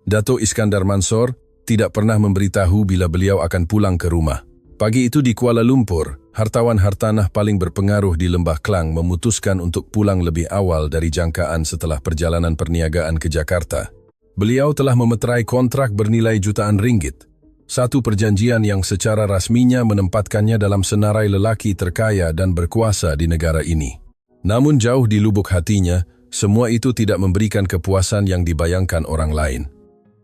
Dato' Iskandar Mansor tidak pernah memberitahu bila beliau akan pulang ke rumah. Pagi itu di Kuala Lumpur, hartawan hartanah paling berpengaruh di Lembah Klang memutuskan untuk pulang lebih awal dari jangkaan setelah perjalanan perniagaan ke Jakarta. Beliau telah memeterai kontrak bernilai jutaan ringgit. Satu perjanjian yang secara rasminya menempatkannya dalam senarai lelaki terkaya dan berkuasa di negara ini. Namun jauh di lubuk hatinya, semua itu tidak memberikan kepuasan yang dibayangkan orang lain.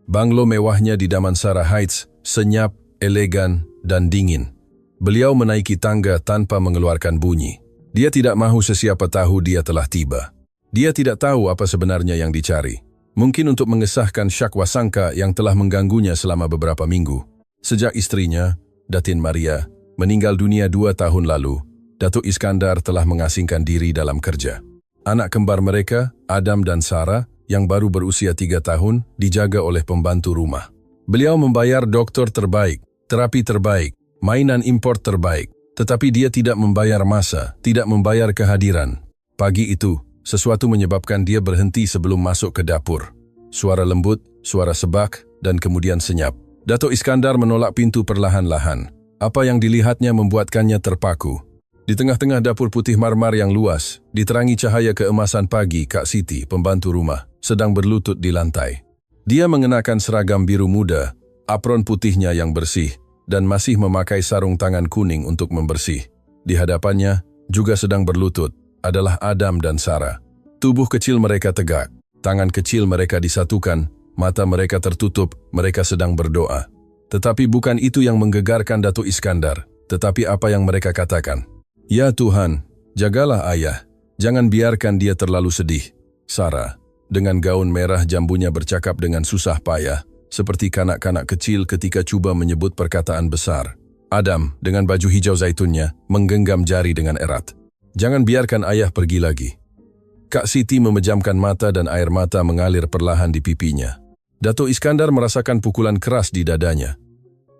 Banglo mewahnya di Damansara Heights senyap, elegan, dan dingin. Beliau menaiki tangga tanpa mengeluarkan bunyi. Dia tidak mahu sesiapa tahu dia telah tiba. Dia tidak tahu apa sebenarnya yang dicari. Mungkin untuk mengesahkan syakwa sangka yang telah mengganggunya selama beberapa minggu. Sejak istrinya, Datin Maria, meninggal dunia 2 tahun lalu, Datuk Iskandar telah mengasingkan diri dalam kerja. Anak kembar mereka, Adam dan Sarah, yang baru berusia 3 tahun, dijaga oleh pembantu rumah. Beliau membayar dokter terbaik, terapi terbaik, mainan import terbaik, tetapi dia tidak membayar masa, tidak membayar kehadiran. Pagi itu, sesuatu menyebabkan dia berhenti sebelum masuk ke dapur. Suara lembut, suara sebak, dan kemudian senyap. Datuk Iskandar menolak pintu perlahan-lahan. Apa yang dilihatnya membuatkannya terpaku. Di tengah-tengah dapur putih marmar yang luas, diterangi cahaya keemasan pagi, Kak Siti, pembantu rumah, sedang berlutut di lantai. Dia mengenakan seragam biru muda, apron putihnya yang bersih, dan masih memakai sarung tangan kuning untuk membersih. Di hadapannya, juga sedang berlutut, adalah Adam dan Sarah. Tubuh kecil mereka tegak, tangan kecil mereka disatukan, mata mereka tertutup, mereka sedang berdoa. Tetapi bukan itu yang menggegarkan Datuk Iskandar, tetapi apa yang mereka katakan. Ya Tuhan, jagalah ayah, jangan biarkan dia terlalu sedih. Sarah, dengan gaun merah jambunya bercakap dengan susah payah, seperti kanak-kanak kecil ketika cuba menyebut perkataan besar. Adam, dengan baju hijau zaitunnya, menggenggam jari dengan erat. Jangan biarkan ayah pergi lagi. Kak Siti memejamkan mata dan air mata mengalir perlahan di pipinya. Datuk Iskandar merasakan pukulan keras di dadanya.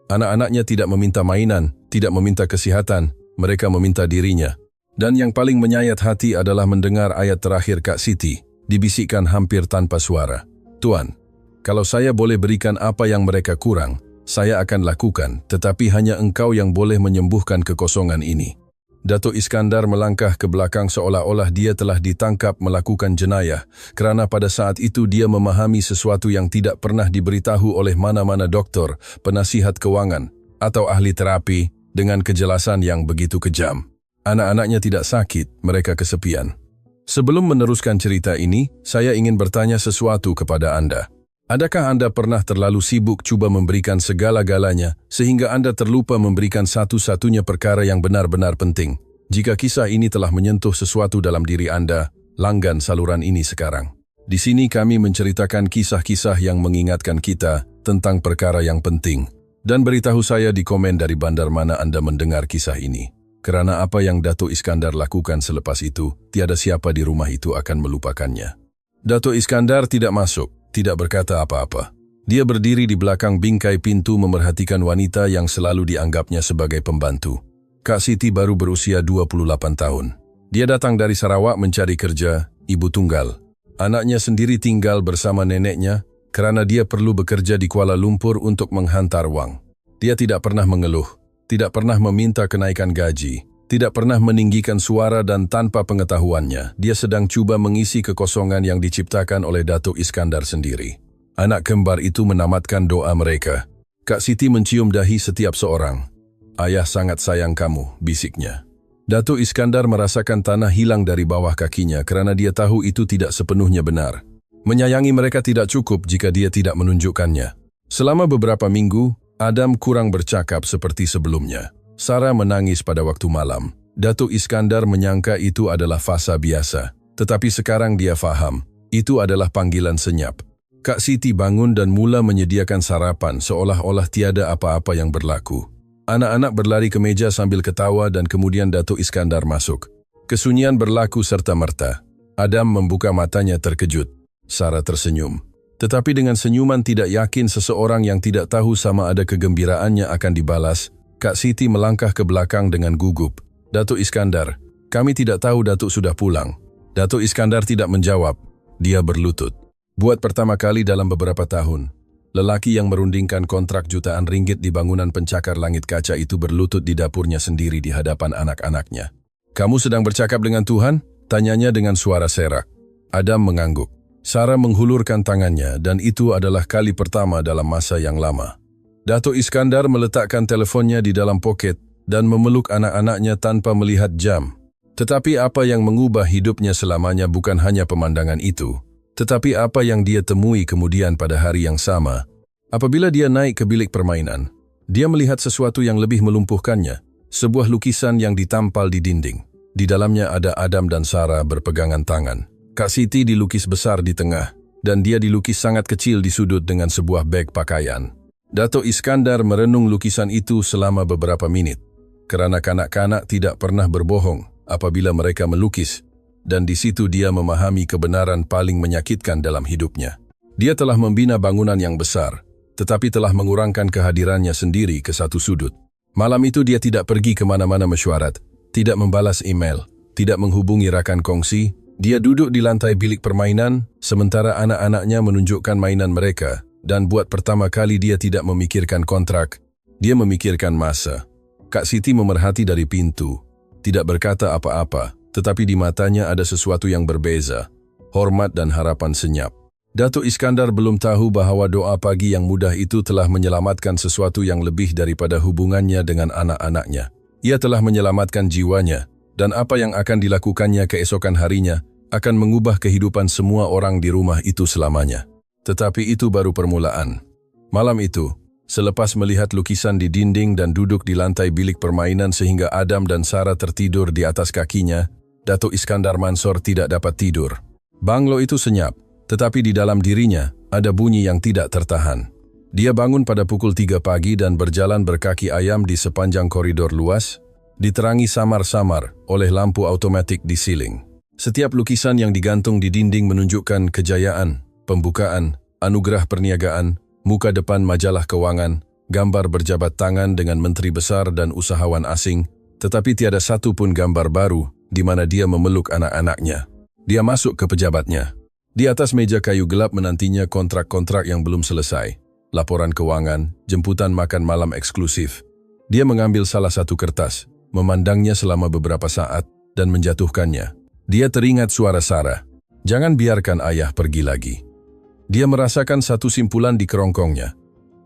Anak-anaknya tidak meminta mainan, tidak meminta kesihatan, mereka meminta dirinya. Dan yang paling menyayat hati adalah mendengar ayat terakhir Kak Siti, dibisikkan hampir tanpa suara. Tuan, kalau saya boleh berikan apa yang mereka kurang, saya akan lakukan, tetapi hanya engkau yang boleh menyembuhkan kekosongan ini. Datuk Iskandar melangkah ke belakang seolah-olah dia telah ditangkap melakukan jenayah, kerana pada saat itu dia memahami sesuatu yang tidak pernah diberitahu oleh mana-mana doktor, penasihat kewangan, atau ahli terapi, dengan kejelasan yang begitu kejam. Anak-anaknya tidak sakit, mereka kesepian. Sebelum meneruskan cerita ini, saya ingin bertanya sesuatu kepada Anda. Adakah Anda pernah terlalu sibuk cuba memberikan segala-galanya sehingga Anda terlupa memberikan satu-satunya perkara yang benar-benar penting? Jika kisah ini telah menyentuh sesuatu dalam diri Anda, langgan saluran ini sekarang. Di sini kami menceritakan kisah-kisah yang mengingatkan kita tentang perkara yang penting. Dan beritahu saya di komen dari bandar mana Anda mendengar kisah ini. Kerana apa yang Datuk Iskandar lakukan selepas itu, tiada siapa di rumah itu akan melupakannya. Datuk Iskandar tidak masuk. Tidak berkata apa-apa. Dia berdiri di belakang bingkai pintu memerhatikan wanita yang selalu dianggapnya sebagai pembantu. Kak Siti baru berusia 28 tahun. Dia datang dari Sarawak mencari kerja, ibu tunggal. Anaknya sendiri tinggal bersama neneknya kerana dia perlu bekerja di Kuala Lumpur untuk menghantar wang. Dia tidak pernah mengeluh, tidak pernah meminta kenaikan gaji, tidak pernah meninggikan suara dan tanpa pengetahuannya, dia sedang cuba mengisi kekosongan yang diciptakan oleh Datuk Iskandar sendiri. Anak kembar itu menamatkan doa mereka. Kak Siti mencium dahi setiap seorang. Ayah sangat sayang kamu, bisiknya. Datuk Iskandar merasakan tanah hilang dari bawah kakinya kerana dia tahu itu tidak sepenuhnya benar. Menyayangi mereka tidak cukup jika dia tidak menunjukkannya. Selama beberapa minggu, Adam kurang bercakap seperti sebelumnya. Sarah menangis pada waktu malam. Datuk Iskandar menyangka itu adalah fasa biasa. Tetapi sekarang dia faham, itu adalah panggilan senyap. Kak Siti bangun dan mula menyediakan sarapan seolah-olah tiada apa-apa yang berlaku. Anak-anak berlari ke meja sambil ketawa dan kemudian Datuk Iskandar masuk. Kesunyian berlaku serta-merta. Adam membuka matanya terkejut. Sarah tersenyum. Tetapi dengan senyuman tidak yakin seseorang yang tidak tahu sama ada kegembiraannya akan dibalas, Kak Siti melangkah ke belakang dengan gugup. Datuk Iskandar, kami tidak tahu Datuk sudah pulang. Datuk Iskandar tidak menjawab. Dia berlutut. Buat pertama kali dalam beberapa tahun, Lelaki yang merundingkan kontrak jutaan ringgit di bangunan pencakar langit kaca itu berlutut di dapurnya sendiri di hadapan anak-anaknya. "Kamu sedang bercakap dengan Tuhan?" tanyanya dengan suara serak. Adam mengangguk. Sarah menghulurkan tangannya dan itu adalah kali pertama dalam masa yang lama. Dato' Iskandar meletakkan teleponnya di dalam poket dan memeluk anak-anaknya tanpa melihat jam. Tetapi apa yang mengubah hidupnya selamanya bukan hanya pemandangan itu, tetapi apa yang dia temui kemudian pada hari yang sama. Apabila dia naik ke bilik permainan, dia melihat sesuatu yang lebih melumpuhkannya, sebuah lukisan yang ditampal di dinding. Di dalamnya ada Adam dan Sarah berpegangan tangan. Kak Siti dilukis besar di tengah, dan dia dilukis sangat kecil di sudut dengan sebuah beg pakaian. Dato' Iskandar merenung lukisan itu selama beberapa menit, kerana kanak-kanak tidak pernah berbohong apabila mereka melukis, dan di situ dia memahami kebenaran paling menyakitkan dalam hidupnya. Dia telah membina bangunan yang besar, tetapi telah mengurangkan kehadirannya sendiri ke satu sudut. Malam itu dia tidak pergi kemana-mana mesyuarat, tidak membalas email, tidak menghubungi rakan kongsi. Dia duduk di lantai bilik permainan, sementara anak-anaknya menunjukkan mainan mereka, dan buat pertama kali dia tidak memikirkan kontrak, dia memikirkan masa. Kak Siti memerhati dari pintu, tidak berkata apa-apa, tetapi di matanya ada sesuatu yang berbeza, hormat dan harapan senyap. Dato' Iskandar belum tahu bahwa doa pagi yang mudah itu telah menyelamatkan sesuatu yang lebih daripada hubungannya dengan anak-anaknya. Ia telah menyelamatkan jiwanya, dan apa yang akan dilakukannya keesokan harinya akan mengubah kehidupan semua orang di rumah itu selamanya. Tetapi itu baru permulaan. Malam itu, selepas melihat lukisan di dinding dan duduk di lantai bilik permainan sehingga Adam dan Sarah tertidur di atas kakinya, Dato' Iskandar Mansor tidak dapat tidur. Banglo itu senyap, tetapi di dalam dirinya ada bunyi yang tidak tertahan. Dia bangun pada pukul 3 pagi dan berjalan berkaki ayam di sepanjang koridor luas, diterangi samar-samar oleh lampu otomatik di siling. Setiap lukisan yang digantung di dinding menunjukkan kejayaan, pembukaan, anugerah perniagaan, muka depan majalah keuangan, gambar berjabat tangan dengan menteri besar dan usahawan asing, tetapi tiada satu pun gambar baru di mana dia memeluk anak-anaknya. Dia masuk ke pejabatnya. Di atas meja kayu gelap menantinya kontrak-kontrak yang belum selesai, laporan keuangan, jemputan makan malam eksklusif. Dia mengambil salah satu kertas, memandangnya selama beberapa saat, dan menjatuhkannya. Dia teringat suara Sarah, "Jangan biarkan ayah pergi lagi." Dia merasakan satu simpulan di kerongkongnya.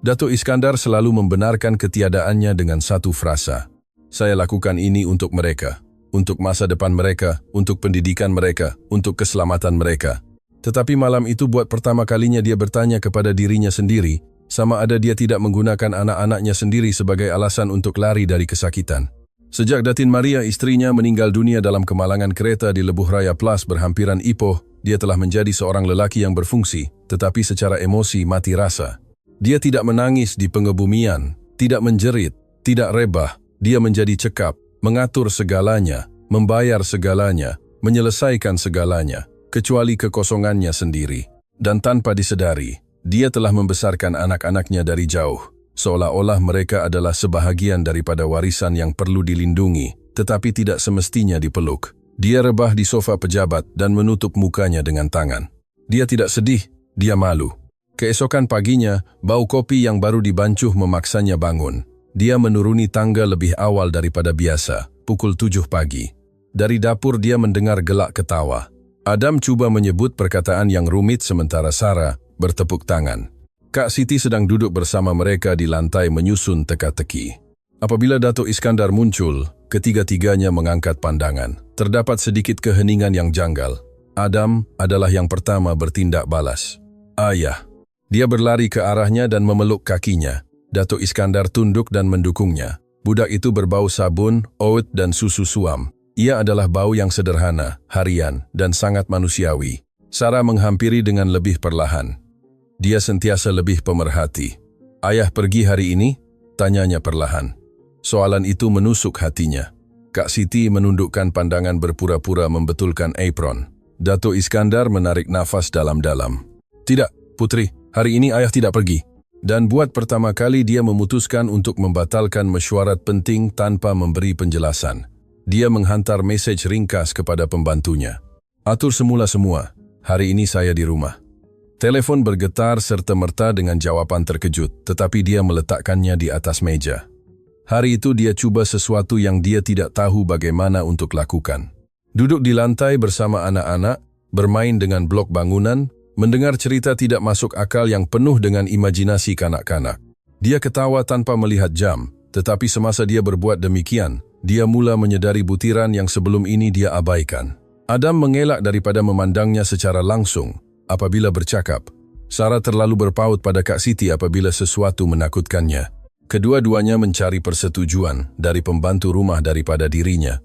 Dato' Iskandar selalu membenarkan ketiadaannya dengan satu frasa, "Saya lakukan ini untuk mereka, untuk masa depan mereka, untuk pendidikan mereka, untuk keselamatan mereka." Tetapi malam itu buat pertama kalinya dia bertanya kepada dirinya sendiri, sama ada dia tidak menggunakan anak-anaknya sendiri sebagai alasan untuk lari dari kesakitan. Sejak Datin Maria istrinya meninggal dunia dalam kemalangan kereta di Lebuh Raya Plus berhampiran Ipoh, dia telah menjadi seorang lelaki yang berfungsi, tetapi secara emosi mati rasa. Dia tidak menangis di pengebumian, tidak menjerit, tidak rebah. Dia menjadi cekap, mengatur segalanya, membayar segalanya, menyelesaikan segalanya, kecuali kekosongannya sendiri. Dan tanpa disedari, dia telah membesarkan anak-anaknya dari jauh, seolah-olah mereka adalah sebahagian daripada warisan yang perlu dilindungi, tetapi tidak semestinya dipeluk. Dia rebah di sofa pejabat dan menutup mukanya dengan tangan. Dia tidak sedih, dia malu. Keesokan paginya, bau kopi yang baru dibancuh memaksanya bangun. Dia menuruni tangga lebih awal daripada biasa, pukul 7 pagi. Dari dapur dia mendengar gelak ketawa. Adam cuba menyebut perkataan yang rumit sementara Sarah bertepuk tangan. Kak Siti sedang duduk bersama mereka di lantai menyusun teka-teki. Apabila Dato' Iskandar muncul, ketiga-tiganya mengangkat pandangan. Terdapat sedikit keheningan yang janggal. Adam adalah yang pertama bertindak balas. "Ayah." Dia berlari ke arahnya dan memeluk kakinya. Dato' Iskandar tunduk dan mendukungnya. Budak itu berbau sabun, oat dan susu suam. Ia adalah bau yang sederhana, harian, dan sangat manusiawi. Sarah menghampiri dengan lebih perlahan. Dia sentiasa lebih pemerhati. "Ayah pergi hari ini?" tanyanya perlahan. Soalan itu menusuk hatinya. Kak Siti menundukkan pandangan berpura-pura membetulkan apron. Dato' Iskandar menarik nafas dalam-dalam. "Tidak, Putri, hari ini ayah tidak pergi." Dan buat pertama kali dia memutuskan untuk membatalkan mesyuarat penting tanpa memberi penjelasan. Dia menghantar mesej ringkas kepada pembantunya. "Atur semula semua, hari ini saya di rumah." Telepon bergetar serta-merta dengan jawaban terkejut, tetapi dia meletakkannya di atas meja. Hari itu dia cuba sesuatu yang dia tidak tahu bagaimana untuk lakukan. Duduk di lantai bersama anak-anak, bermain dengan blok bangunan, mendengar cerita tidak masuk akal yang penuh dengan imajinasi kanak-kanak. Dia ketawa tanpa melihat jam, tetapi semasa dia berbuat demikian, dia mula menyedari butiran yang sebelum ini dia abaikan. Adam mengelak daripada memandangnya secara langsung apabila bercakap. Sarah terlalu berpaut pada Kak Siti apabila sesuatu menakutkannya. Kedua-duanya mencari persetujuan dari pembantu rumah daripada dirinya.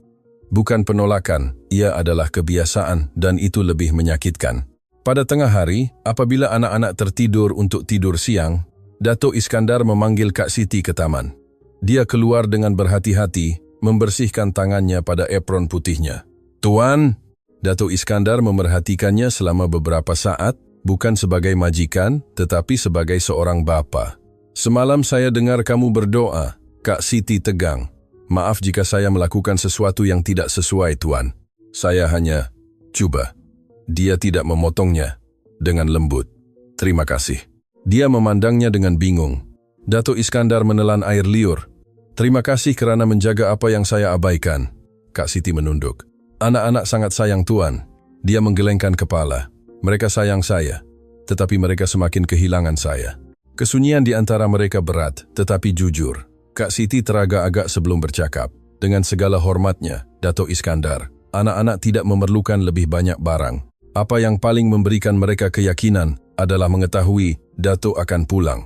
Bukan penolakan, ia adalah kebiasaan dan itu lebih menyakitkan. Pada tengah hari, apabila anak-anak tertidur untuk tidur siang, Dato' Iskandar memanggil Kak Siti ke taman. Dia keluar dengan berhati-hati, membersihkan tangannya pada apron putihnya. "Tuan," Dato' Iskandar memerhatikannya selama beberapa saat, bukan sebagai majikan, tetapi sebagai seorang bapa. "Semalam saya dengar kamu berdoa." Kak Siti tegang. "Maaf jika saya melakukan sesuatu yang tidak sesuai, Tuan. Saya hanya..." "Cuba." Dia tidak memotongnya. Dengan lembut. "Terima kasih." Dia memandangnya dengan bingung. Dato' Iskandar menelan air liur. "Terima kasih kerana menjaga apa yang saya abaikan." Kak Siti menunduk. "Anak-anak sangat sayang Tuan." Dia menggelengkan kepala. "Mereka sayang saya, tetapi mereka semakin kehilangan saya." Kesunyian di antara mereka berat, tetapi jujur. Kak Siti teragak-agak sebelum bercakap. "Dengan segala hormatnya, Dato' Iskandar, anak-anak tidak memerlukan lebih banyak barang. Apa yang paling memberikan mereka keyakinan adalah mengetahui Dato' akan pulang."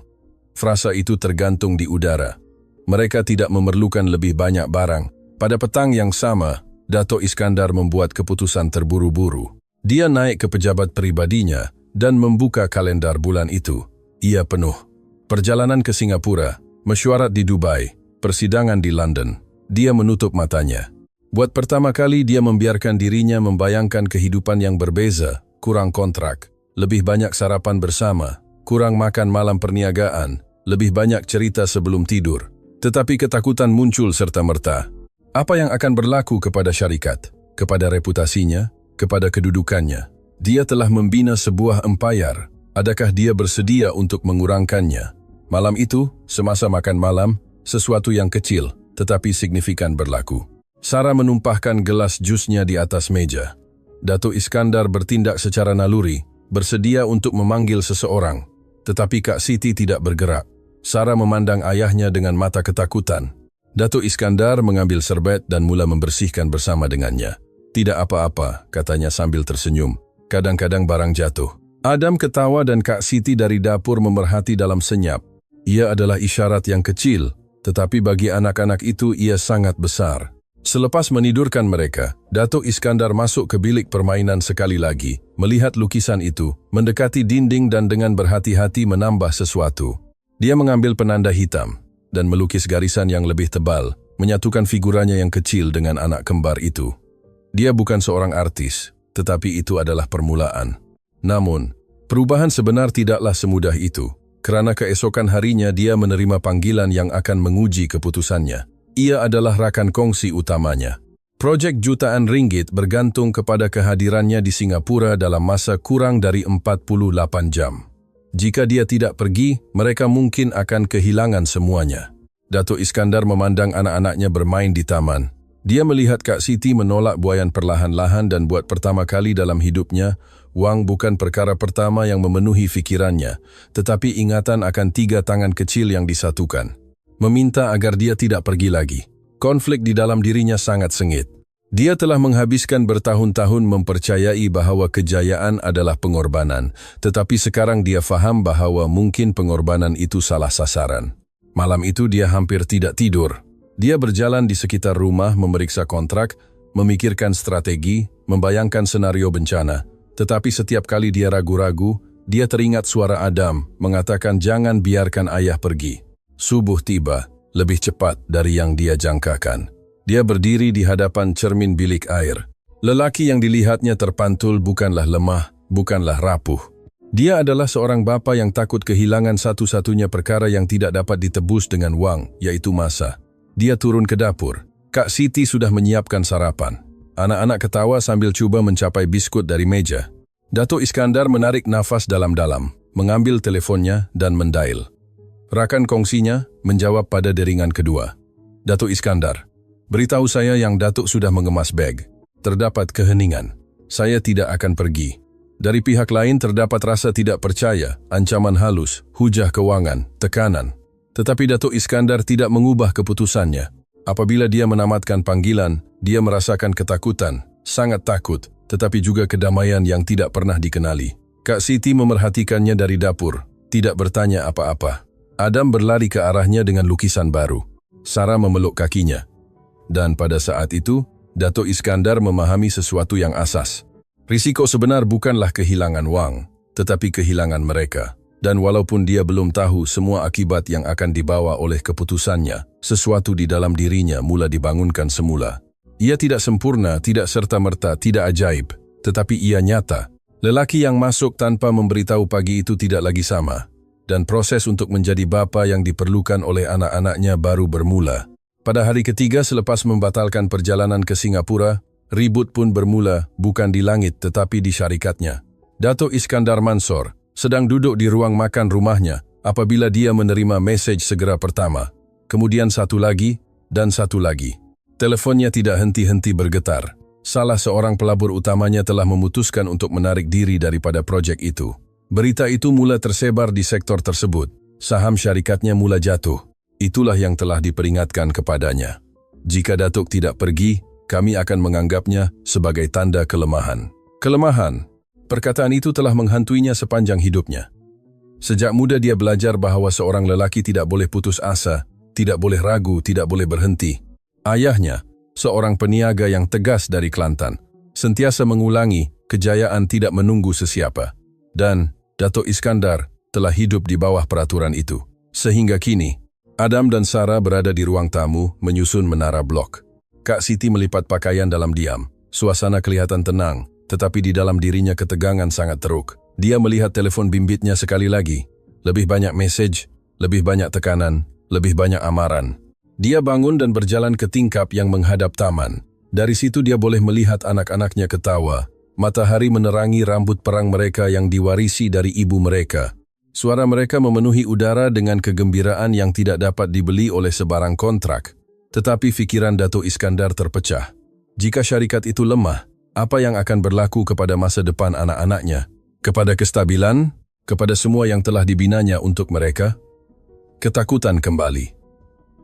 Frasa itu tergantung di udara. Mereka tidak memerlukan lebih banyak barang. Pada petang yang sama, Dato' Iskandar membuat keputusan terburu-buru. Dia naik ke pejabat pribadinya dan membuka kalendar bulan itu. Ia penuh. Perjalanan ke Singapura, mesyuarat di Dubai, persidangan di London. Dia menutup matanya. Buat pertama kali dia membiarkan dirinya membayangkan kehidupan yang berbeza, kurang kontrak, lebih banyak sarapan bersama, kurang makan malam perniagaan, lebih banyak cerita sebelum tidur. Tetapi ketakutan muncul serta-merta. Apa yang akan berlaku kepada syarikat, kepada reputasinya, kepada kedudukannya? Dia telah membina sebuah empayar. Adakah dia bersedia untuk mengurangkannya? Malam itu, semasa makan malam, sesuatu yang kecil tetapi signifikan berlaku. Sarah menumpahkan gelas jusnya di atas meja. Dato' Iskandar bertindak secara naluri, bersedia untuk memanggil seseorang. Tetapi Kak Siti tidak bergerak. Sarah memandang ayahnya dengan mata ketakutan. Dato' Iskandar mengambil serbet dan mula membersihkan bersama dengannya. "Tidak apa-apa," katanya sambil tersenyum. "Kadang-kadang barang jatuh." Adam ketawa dan Kak Siti dari dapur memerhati dalam senyap. Ia adalah isyarat yang kecil, tetapi bagi anak-anak itu ia sangat besar. Selepas menidurkan mereka, Dato' Iskandar masuk ke bilik permainan sekali lagi, melihat lukisan itu, mendekati dinding dan dengan berhati-hati menambah sesuatu. Dia mengambil penanda hitam dan melukis garisan yang lebih tebal, menyatukan figuranya yang kecil dengan anak kembar itu. Dia bukan seorang artis, tetapi itu adalah permulaan. Namun, perubahan sebenar tidaklah semudah itu, kerana keesokan harinya dia menerima panggilan yang akan menguji keputusannya. Ia adalah rakan kongsi utamanya. Projek jutaan ringgit bergantung kepada kehadirannya di Singapura dalam masa kurang dari 48 jam. Jika dia tidak pergi, mereka mungkin akan kehilangan semuanya. Dato' Iskandar memandang anak-anaknya bermain di taman. Dia melihat Kak Siti menolak buayan perlahan-lahan dan buat pertama kali dalam hidupnya, wang bukan perkara pertama yang memenuhi fikirannya, tetapi ingatan akan 3 tangan kecil yang disatukan. Meminta agar dia tidak pergi lagi. Konflik di dalam dirinya sangat sengit. Dia telah menghabiskan bertahun-tahun mempercayai bahawa kejayaan adalah pengorbanan, tetapi sekarang dia faham bahawa mungkin pengorbanan itu salah sasaran. Malam itu dia hampir tidak tidur. Dia berjalan di sekitar rumah memeriksa kontrak, memikirkan strategi, membayangkan senario bencana. Tetapi setiap kali dia ragu-ragu, dia teringat suara Adam mengatakan jangan biarkan ayah pergi. Subuh tiba, lebih cepat dari yang dia jangkakan. Dia berdiri di hadapan cermin bilik air. Lelaki yang dilihatnya terpantul bukanlah lemah, bukanlah rapuh. Dia adalah seorang bapa yang takut kehilangan satu-satunya perkara yang tidak dapat ditebus dengan wang, yaitu masa. Dia turun ke dapur. Kak Siti sudah menyiapkan sarapan. Anak-anak ketawa sambil cuba mencapai biskut dari meja. Datuk Iskandar menarik nafas dalam-dalam, mengambil teleponnya dan mendail. Rakan kongsinya menjawab pada deringan kedua. Datuk Iskandar, beritahu saya yang Datuk sudah mengemas beg. Terdapat keheningan. Saya tidak akan pergi. Dari pihak lain terdapat rasa tidak percaya, ancaman halus, hujah kewangan, tekanan. Tetapi Datuk Iskandar tidak mengubah keputusannya. Apabila dia menamatkan panggilan, dia merasakan ketakutan, sangat takut, tetapi juga kedamaian yang tidak pernah dikenali. Kak Siti memerhatikannya dari dapur, tidak bertanya apa-apa. Adam berlari ke arahnya dengan lukisan baru. Sarah memeluk kakinya. Dan pada saat itu, Datuk Iskandar memahami sesuatu yang asas. Risiko sebenar bukanlah kehilangan wang, tetapi kehilangan mereka. Dan walaupun dia belum tahu semua akibat yang akan dibawa oleh keputusannya, sesuatu di dalam dirinya mula dibangunkan semula. Ia tidak sempurna, tidak serta-merta, tidak ajaib, tetapi ia nyata. Lelaki yang masuk tanpa memberitahu pagi itu tidak lagi sama, dan proses untuk menjadi bapa yang diperlukan oleh anak-anaknya baru bermula. Pada hari ketiga selepas membatalkan perjalanan ke Singapura, ribut pun bermula bukan di langit tetapi di syarikatnya. Datuk Iskandar Mansor sedang duduk di ruang makan rumahnya apabila dia menerima mesej segera pertama. Kemudian satu lagi dan satu lagi. Teleponnya tidak henti-henti bergetar. Salah seorang pelabur utamanya telah memutuskan untuk menarik diri daripada proyek itu. Berita itu mula tersebar di sektor tersebut. Saham syarikatnya mula jatuh. Itulah yang telah diperingatkan kepadanya. Jika Datuk tidak pergi, kami akan menganggapnya sebagai tanda kelemahan. Kelemahan. Perkataan itu telah menghantuinya sepanjang hidupnya. Sejak muda dia belajar bahwa seorang lelaki tidak boleh putus asa, tidak boleh ragu, tidak boleh berhenti. Ayahnya, seorang peniaga yang tegas dari Kelantan, sentiasa mengulangi kejayaan tidak menunggu sesiapa. Dan Datuk Iskandar telah hidup di bawah peraturan itu. Sehingga kini, Adam dan Sarah berada di ruang tamu menyusun menara blok. Kak Siti melipat pakaian dalam diam. Suasana kelihatan tenang, tetapi di dalam dirinya ketegangan sangat teruk. Dia melihat telepon bimbitnya sekali lagi. Lebih banyak mesej, lebih banyak tekanan, lebih banyak amaran. Dia bangun dan berjalan ke tingkap yang menghadap taman. Dari situ dia boleh melihat anak-anaknya ketawa. Matahari menerangi rambut perang mereka yang diwarisi dari ibu mereka. Suara mereka memenuhi udara dengan kegembiraan yang tidak dapat dibeli oleh sebarang kontrak. Tetapi fikiran Datuk Iskandar terpecah. Jika syarikat itu lemah, apa yang akan berlaku kepada masa depan anak-anaknya? Kepada kestabilan? Kepada semua yang telah dibinanya untuk mereka? Ketakutan kembali.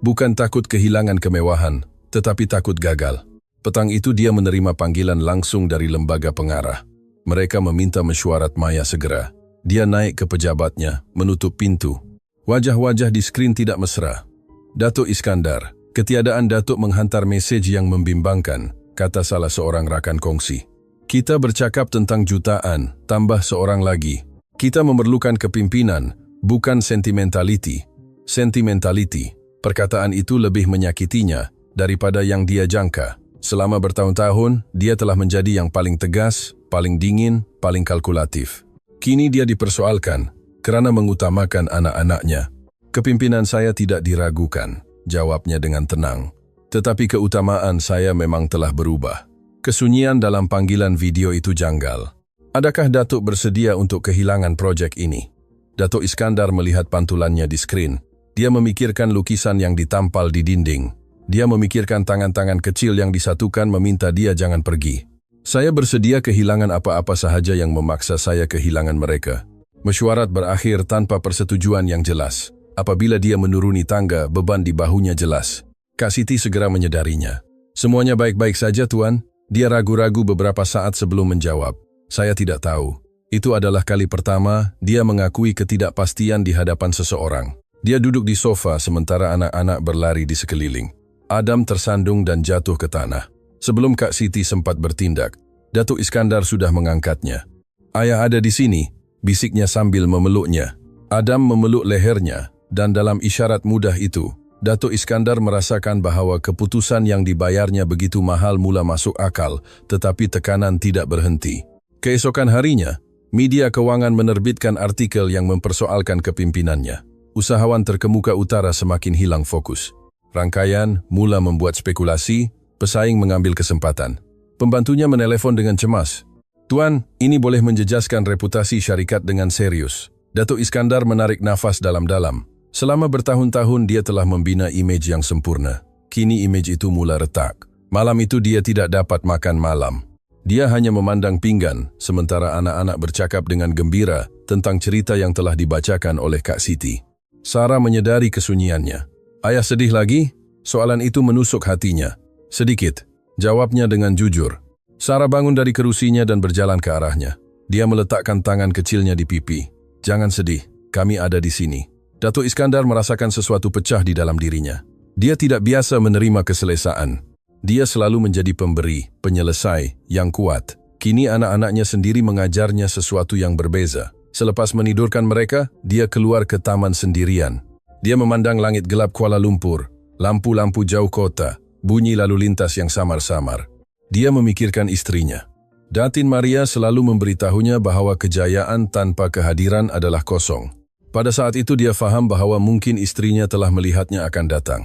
Bukan takut kehilangan kemewahan, tetapi takut gagal. Petang itu dia menerima panggilan langsung dari lembaga pengarah. Mereka meminta mesyuarat maya segera. Dia naik ke pejabatnya, menutup pintu. Wajah-wajah di skrin tidak mesra. Datuk Iskandar, ketiadaan Datuk menghantar mesej yang membimbangkan, kata salah seorang rakan kongsi. Kita bercakap tentang jutaan, tambah seorang lagi. Kita memerlukan kepimpinan, bukan sentimentality. Sentimentality. Perkataan itu lebih menyakitinya daripada yang dia jangka. Selama bertahun-tahun, dia telah menjadi yang paling tegas, paling dingin, paling kalkulatif. Kini dia dipersoalkan kerana mengutamakan anak-anaknya. Kepimpinan saya tidak diragukan, jawabnya dengan tenang. Tetapi keutamaan saya memang telah berubah. Kesunyian dalam panggilan video itu janggal. Adakah Datuk bersedia untuk kehilangan proyek ini? Datuk Iskandar melihat pantulannya di skrin. Dia memikirkan lukisan yang ditampal di dinding. Dia memikirkan tangan-tangan kecil yang disatukan meminta dia jangan pergi. Saya bersedia kehilangan apa-apa sahaja yang memaksa saya kehilangan mereka. Mesyuarat berakhir tanpa persetujuan yang jelas. Apabila dia menuruni tangga, beban di bahunya jelas. Kak Siti segera menyadarinya. Semuanya baik-baik saja, Tuan. Dia ragu-ragu beberapa saat sebelum menjawab. Saya tidak tahu. Itu adalah kali pertama dia mengakui ketidakpastian di hadapan seseorang. Dia duduk di sofa sementara anak-anak berlari di sekeliling. Adam tersandung dan jatuh ke tanah. Sebelum Kak Siti sempat bertindak, Datuk Iskandar sudah mengangkatnya. Ayah ada di sini, bisiknya sambil memeluknya. Adam memeluk lehernya, dan dalam isyarat mudah itu, Datuk Iskandar merasakan bahawa keputusan yang dibayarnya begitu mahal mula masuk akal, tetapi tekanan tidak berhenti. Keesokan harinya, media kewangan menerbitkan artikel yang mempersoalkan kepimpinannya. Usahawan terkemuka utara semakin hilang fokus. Rangkaian mula membuat spekulasi, pesaing mengambil kesempatan. Pembantunya menelpon dengan cemas. Tuan, ini boleh menjejaskan reputasi syarikat dengan serius. Datuk Iskandar menarik nafas dalam-dalam. Selama bertahun-tahun dia telah membina imej yang sempurna. Kini imej itu mula retak. Malam itu dia tidak dapat makan malam. Dia hanya memandang pinggan, sementara anak-anak bercakap dengan gembira tentang cerita yang telah dibacakan oleh Kak Siti. Sarah menyedari kesunyiannya. Ayah sedih lagi? Soalan itu menusuk hatinya. Sedikit, jawabnya dengan jujur. Sarah bangun dari kerusinya dan berjalan ke arahnya. Dia meletakkan tangan kecilnya di pipi. Jangan sedih, kami ada di sini. Datuk Iskandar merasakan sesuatu pecah di dalam dirinya. Dia tidak biasa menerima keselesaan. Dia selalu menjadi pemberi, penyelesai, yang kuat. Kini anak-anaknya sendiri mengajarnya sesuatu yang berbeza. Selepas menidurkan mereka, dia keluar ke taman sendirian. Dia memandang langit gelap Kuala Lumpur, lampu-lampu jauh kota, bunyi lalu lintas yang samar-samar. Dia memikirkan istrinya. Datin Maria selalu memberitahunya bahwa kejayaan tanpa kehadiran adalah kosong. Pada saat itu dia faham bahwa mungkin istrinya telah melihatnya akan datang.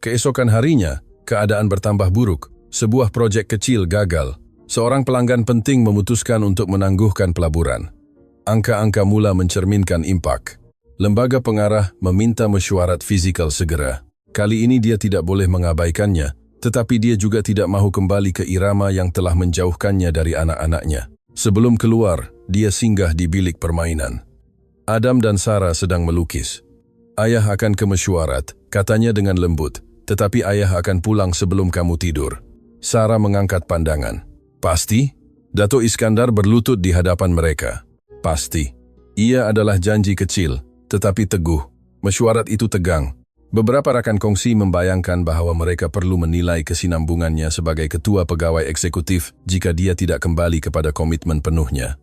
Keesokan harinya, keadaan bertambah buruk. Sebuah proyek kecil gagal. Seorang pelanggan penting memutuskan untuk menangguhkan pelaburan. Angka-angka mula mencerminkan impak. Lembaga pengarah meminta mesyuarat fizikal segera. Kali ini dia tidak boleh mengabaikannya, tetapi dia juga tidak mahu kembali ke irama yang telah menjauhkannya dari anak-anaknya. Sebelum keluar, dia singgah di bilik permainan. Adam dan Sarah sedang melukis. Ayah akan ke mesyuarat, katanya dengan lembut, tetapi ayah akan pulang sebelum kamu tidur. Sarah mengangkat pandangan. Pasti? Datuk Iskandar berlutut di hadapan mereka. Pasti. Ia adalah janji kecil, tetapi teguh. Mesyuarat itu tegang. Beberapa rakan kongsi membayangkan bahwa mereka perlu menilai kesinambungannya sebagai ketua pegawai eksekutif jika dia tidak kembali kepada komitmen penuhnya.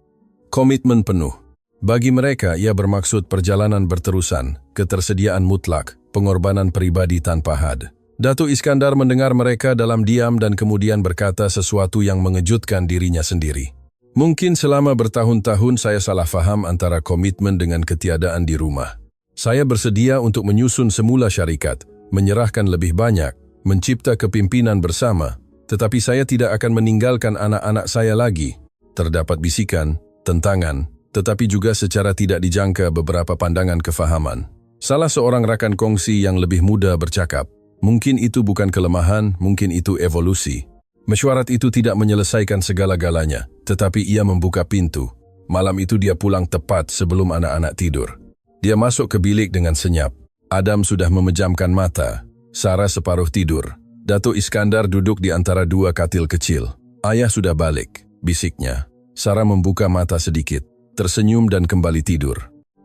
Komitmen penuh. Bagi mereka, ia bermaksud perjalanan berterusan, ketersediaan mutlak, pengorbanan pribadi tanpa had. Datuk Iskandar mendengar mereka dalam diam dan kemudian berkata sesuatu yang mengejutkan dirinya sendiri. Mungkin selama bertahun-tahun saya salah faham antara komitmen dengan ketiadaan di rumah. Saya bersedia untuk menyusun semula syarikat, menyerahkan lebih banyak, mencipta kepimpinan bersama, tetapi saya tidak akan meninggalkan anak-anak saya lagi. Terdapat bisikan, tentangan, tetapi juga secara tidak dijangka beberapa pandangan kefahaman. Salah seorang rakan kongsi yang lebih muda bercakap, mungkin itu bukan kelemahan, mungkin itu evolusi. Mesyuarat itu tidak menyelesaikan segala-galanya, tetapi ia membuka pintu. Malam itu dia pulang tepat sebelum anak-anak tidur. Dia masuk ke bilik dengan senyap. Adam sudah memejamkan mata. Sarah separuh tidur. Datuk Iskandar duduk di antara dua katil kecil. Ayah sudah balik, bisiknya. Sarah membuka mata sedikit, tersenyum dan kembali tidur.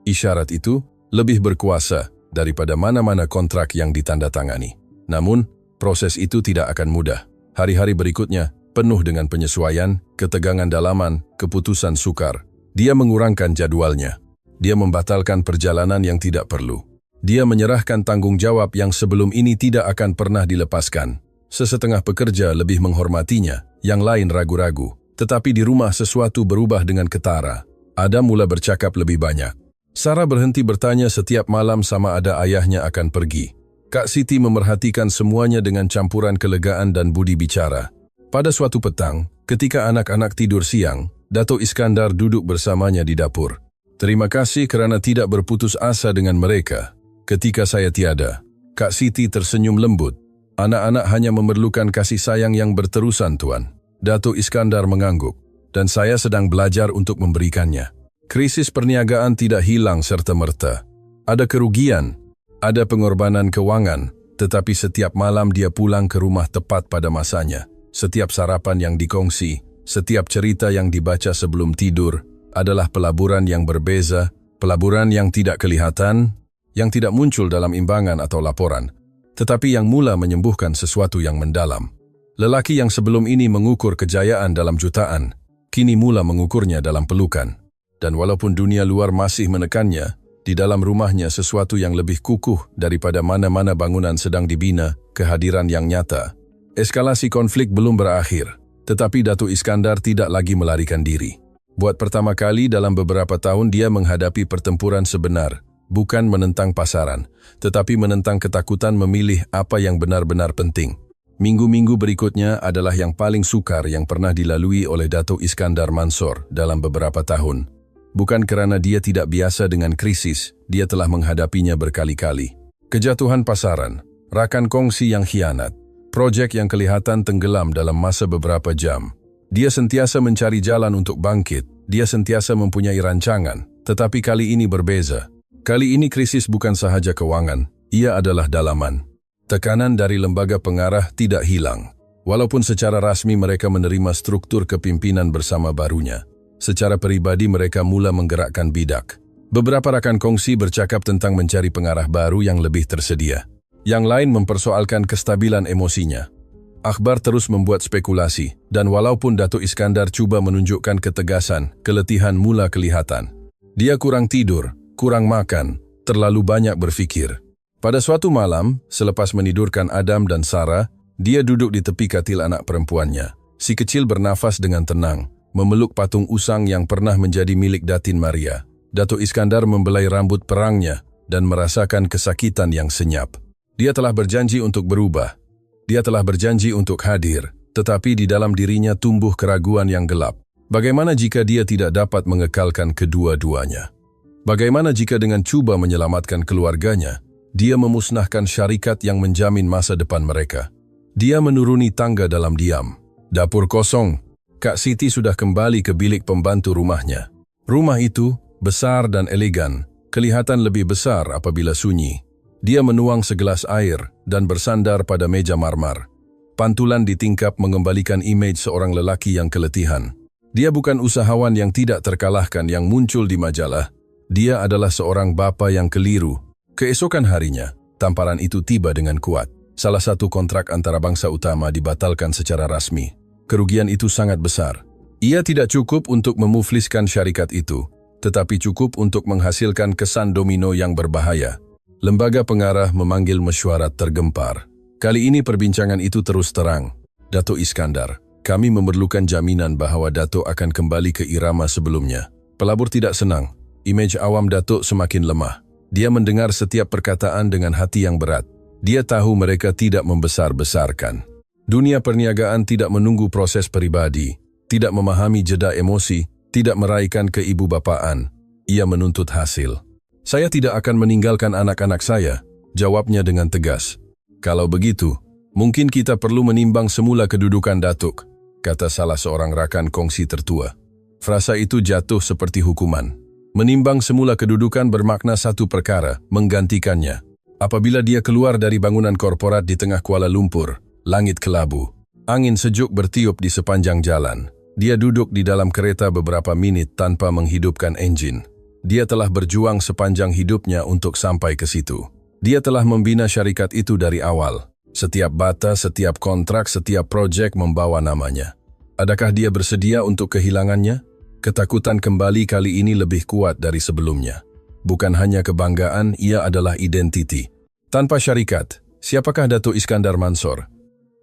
Isyarat itu lebih berkuasa daripada mana-mana kontrak yang ditandatangani. Namun, proses itu tidak akan mudah. Hari-hari berikutnya penuh dengan penyesuaian, ketegangan dalaman, keputusan sukar. Dia mengurangkan jadwalnya. Dia membatalkan perjalanan yang tidak perlu. Dia menyerahkan tanggung jawab yang sebelum ini tidak akan pernah dilepaskan. Sesetengah pekerja lebih menghormatinya, yang lain ragu-ragu. Tetapi di rumah sesuatu berubah dengan ketara. Adam mula bercakap lebih banyak. Sarah berhenti bertanya setiap malam sama ada ayahnya akan pergi. Kak Siti memerhatikan semuanya dengan campuran kelegaan dan budi bicara. Pada suatu petang, ketika anak-anak tidur siang, Datuk Iskandar duduk bersamanya di dapur. Terima kasih kerana tidak berputus asa dengan mereka. Ketika saya tiada, Kak Siti tersenyum lembut. Anak-anak hanya memerlukan kasih sayang yang berterusan, Tuan. Datuk Iskandar mengangguk, dan saya sedang belajar untuk memberikannya. Krisis perniagaan tidak hilang serta-merta. Ada kerugian, ada pengorbanan keuangan, tetapi setiap malam dia pulang ke rumah tepat pada masanya. Setiap sarapan yang dikongsi, setiap cerita yang dibaca sebelum tidur, adalah pelaburan yang berbeza, pelaburan yang tidak kelihatan, yang tidak muncul dalam imbangan atau laporan, tetapi yang mula menyembuhkan sesuatu yang mendalam. Lelaki yang sebelum ini mengukur kejayaan dalam jutaan, kini mula mengukurnya dalam pelukan. Dan walaupun dunia luar masih menekannya, di dalam rumahnya sesuatu yang lebih kukuh daripada mana-mana bangunan sedang dibina, kehadiran yang nyata. Eskalasi konflik belum berakhir, tetapi Datuk Iskandar tidak lagi melarikan diri. Buat pertama kali dalam beberapa tahun dia menghadapi pertempuran sebenar, bukan menentang pasaran, tetapi menentang ketakutan memilih apa yang benar-benar penting. Minggu-minggu berikutnya adalah yang paling sukar yang pernah dilalui oleh Datuk Iskandar Mansor dalam beberapa tahun. Bukan kerana dia tidak biasa dengan krisis, dia telah menghadapinya berkali-kali. Kejatuhan pasaran, rakan kongsi yang khianat, projek yang kelihatan tenggelam dalam masa beberapa jam. Dia sentiasa mencari jalan untuk bangkit, dia sentiasa mempunyai rancangan, tetapi kali ini berbeza. Kali ini krisis bukan sahaja keuangan, ia adalah dalaman. Tekanan dari lembaga pengarah tidak hilang. Walaupun secara rasmi mereka menerima struktur kepimpinan bersama barunya. Secara pribadi mereka mula menggerakkan bidak. Beberapa rakan kongsi bercakap tentang mencari pengarah baru yang lebih tersedia. Yang lain mempersoalkan kestabilan emosinya. Akhbar terus membuat spekulasi, dan walaupun Datuk Iskandar cuba menunjukkan ketegasan, keletihan mula kelihatan. Dia kurang tidur, kurang makan, terlalu banyak berfikir. Pada suatu malam, selepas menidurkan Adam dan Sarah, dia duduk di tepi katil anak perempuannya. Si kecil bernafas dengan tenang, memeluk patung usang yang pernah menjadi milik Datin Maria. Datuk Iskandar membelai rambut perangnya dan merasakan kesakitan yang senyap. Dia telah berjanji untuk berubah. Dia telah berjanji untuk hadir, tetapi di dalam dirinya tumbuh keraguan yang gelap. Bagaimana jika dia tidak dapat mengekalkan kedua-duanya? Bagaimana jika dengan cuba menyelamatkan keluarganya, dia memusnahkan syarikat yang menjamin masa depan mereka? Dia menuruni tangga dalam diam. Dapur kosong. Kak Siti sudah kembali ke bilik pembantu rumahnya. Rumah itu, besar dan elegan, kelihatan lebih besar apabila sunyi. Dia menuang segelas air dan bersandar pada meja marmar. Pantulan di tingkap mengembalikan imej seorang lelaki yang keletihan. Dia bukan usahawan yang tidak terkalahkan yang muncul di majalah. Dia adalah seorang bapa yang keliru. Keesokan harinya, tamparan itu tiba dengan kuat. Salah satu kontrak antarabangsa utama dibatalkan secara rasmi. Kerugian itu sangat besar. Ia tidak cukup untuk memufliskan syarikat itu, tetapi cukup untuk menghasilkan kesan domino yang berbahaya. Lembaga pengarah memanggil mesyuarat tergempar. Kali ini perbincangan itu terus terang. Datuk Iskandar, kami memerlukan jaminan bahawa Datuk akan kembali ke irama sebelumnya. Pelabur tidak senang. Imej awam Datuk semakin lemah. Dia mendengar setiap perkataan dengan hati yang berat. Dia tahu mereka tidak membesar-besarkan. Dunia perniagaan tidak menunggu proses pribadi, tidak memahami jeda emosi, tidak meraihkan keibubapaan. Ia menuntut hasil. Saya tidak akan meninggalkan anak-anak saya, jawabnya dengan tegas. Kalau begitu, mungkin kita perlu menimbang semula kedudukan Datuk, kata salah seorang rakan kongsi tertua. Frasa itu jatuh seperti hukuman. Menimbang semula kedudukan bermakna satu perkara, menggantikannya. Apabila dia keluar dari bangunan korporat di tengah Kuala Lumpur, langit kelabu. Angin sejuk bertiup di sepanjang jalan. Dia duduk di dalam kereta beberapa menit tanpa menghidupkan enjin. Dia telah berjuang sepanjang hidupnya untuk sampai ke situ. Dia telah membina syarikat itu dari awal. Setiap bata, setiap kontrak, setiap projek membawa namanya. Adakah dia bersedia untuk kehilangannya? Ketakutan kembali kali ini lebih kuat dari sebelumnya. Bukan hanya kebanggaan, ia adalah identiti. Tanpa syarikat, siapakah Datuk Iskandar Mansor?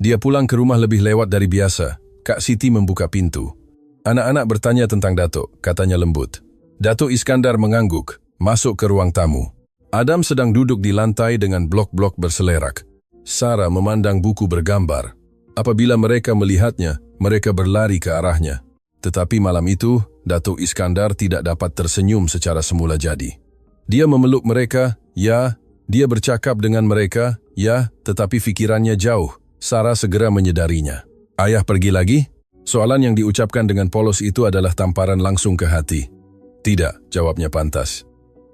Dia pulang ke rumah lebih lewat dari biasa. Kak Siti membuka pintu. Anak-anak bertanya tentang Datuk, katanya lembut. Datuk Iskandar mengangguk, masuk ke ruang tamu. Adam sedang duduk di lantai dengan blok-blok berselerak. Sarah memandang buku bergambar. Apabila mereka melihatnya, mereka berlari ke arahnya. Tetapi malam itu, Datuk Iskandar tidak dapat tersenyum secara semula jadi. Dia memeluk mereka, ya. Dia bercakap dengan mereka, ya, tetapi fikirannya jauh. Sarah segera menyadarinya. Ayah pergi lagi? Soalan yang diucapkan dengan polos itu adalah tamparan langsung ke hati. Tidak, jawabnya pantas.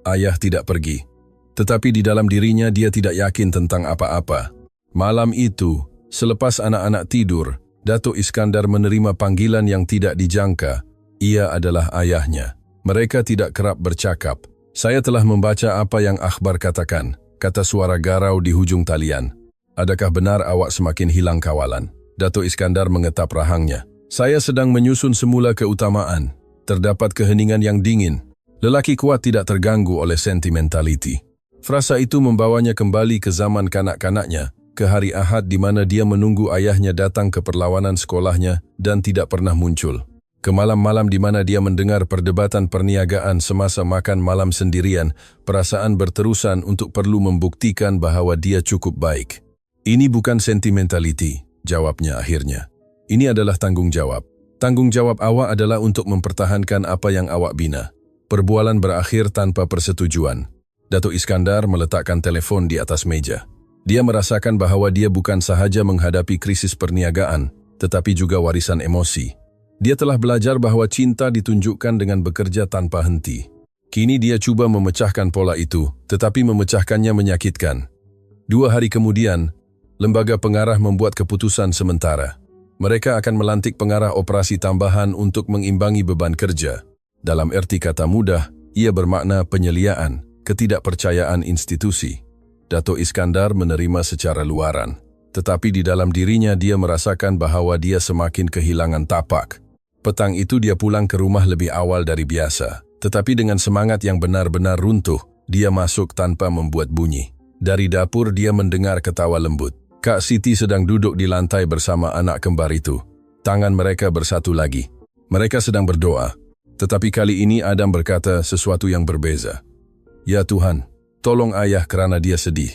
Ayah tidak pergi. Tetapi di dalam dirinya dia tidak yakin tentang apa-apa. Malam itu, selepas anak-anak tidur, Datuk Iskandar menerima panggilan yang tidak dijangka. Ia adalah ayahnya. Mereka tidak kerap bercakap. Saya telah membaca apa yang akhbar katakan, kata suara garau di hujung talian. Adakah benar awak semakin hilang kawalan? Datuk Iskandar mengetap rahangnya. Saya sedang menyusun semula keutamaan. Terdapat keheningan yang dingin. Lelaki kuat tidak terganggu oleh sentimentaliti. Frasa itu membawanya kembali ke zaman kanak-kanaknya, ke hari Ahad di mana dia menunggu ayahnya datang ke perlawanan sekolahnya dan tidak pernah muncul. Ke malam-malam di mana dia mendengar perdebatan perniagaan semasa makan malam sendirian, perasaan berterusan untuk perlu membuktikan bahawa dia cukup baik. Ini bukan sentimentaliti, jawabnya akhirnya. Ini adalah tanggung jawab. Tanggung jawab awak adalah untuk mempertahankan apa yang awak bina. Perbualan berakhir tanpa persetujuan. Datuk Iskandar meletakkan telefon di atas meja. Dia merasakan bahwa dia bukan sahaja menghadapi krisis perniagaan, tetapi juga warisan emosi. Dia telah belajar bahwa cinta ditunjukkan dengan bekerja tanpa henti. Kini dia coba memecahkan pola itu, tetapi memecahkannya menyakitkan. 2 hari kemudian, lembaga pengarah membuat keputusan sementara. Mereka akan melantik pengarah operasi tambahan untuk mengimbangi beban kerja. Dalam erti kata mudah, ia bermakna penyeliaan, ketidakpercayaan institusi. Datuk Iskandar menerima secara luaran, tetapi di dalam dirinya dia merasakan bahwa dia semakin kehilangan tapak. Petang itu dia pulang ke rumah lebih awal dari biasa, tetapi dengan semangat yang benar-benar runtuh, dia masuk tanpa membuat bunyi. Dari dapur dia mendengar ketawa lembut. Kak Siti sedang duduk di lantai bersama anak kembar itu. Tangan mereka bersatu lagi. Mereka sedang berdoa. Tetapi kali ini Adam berkata sesuatu yang berbeza. Ya Tuhan, tolong ayah kerana dia sedih.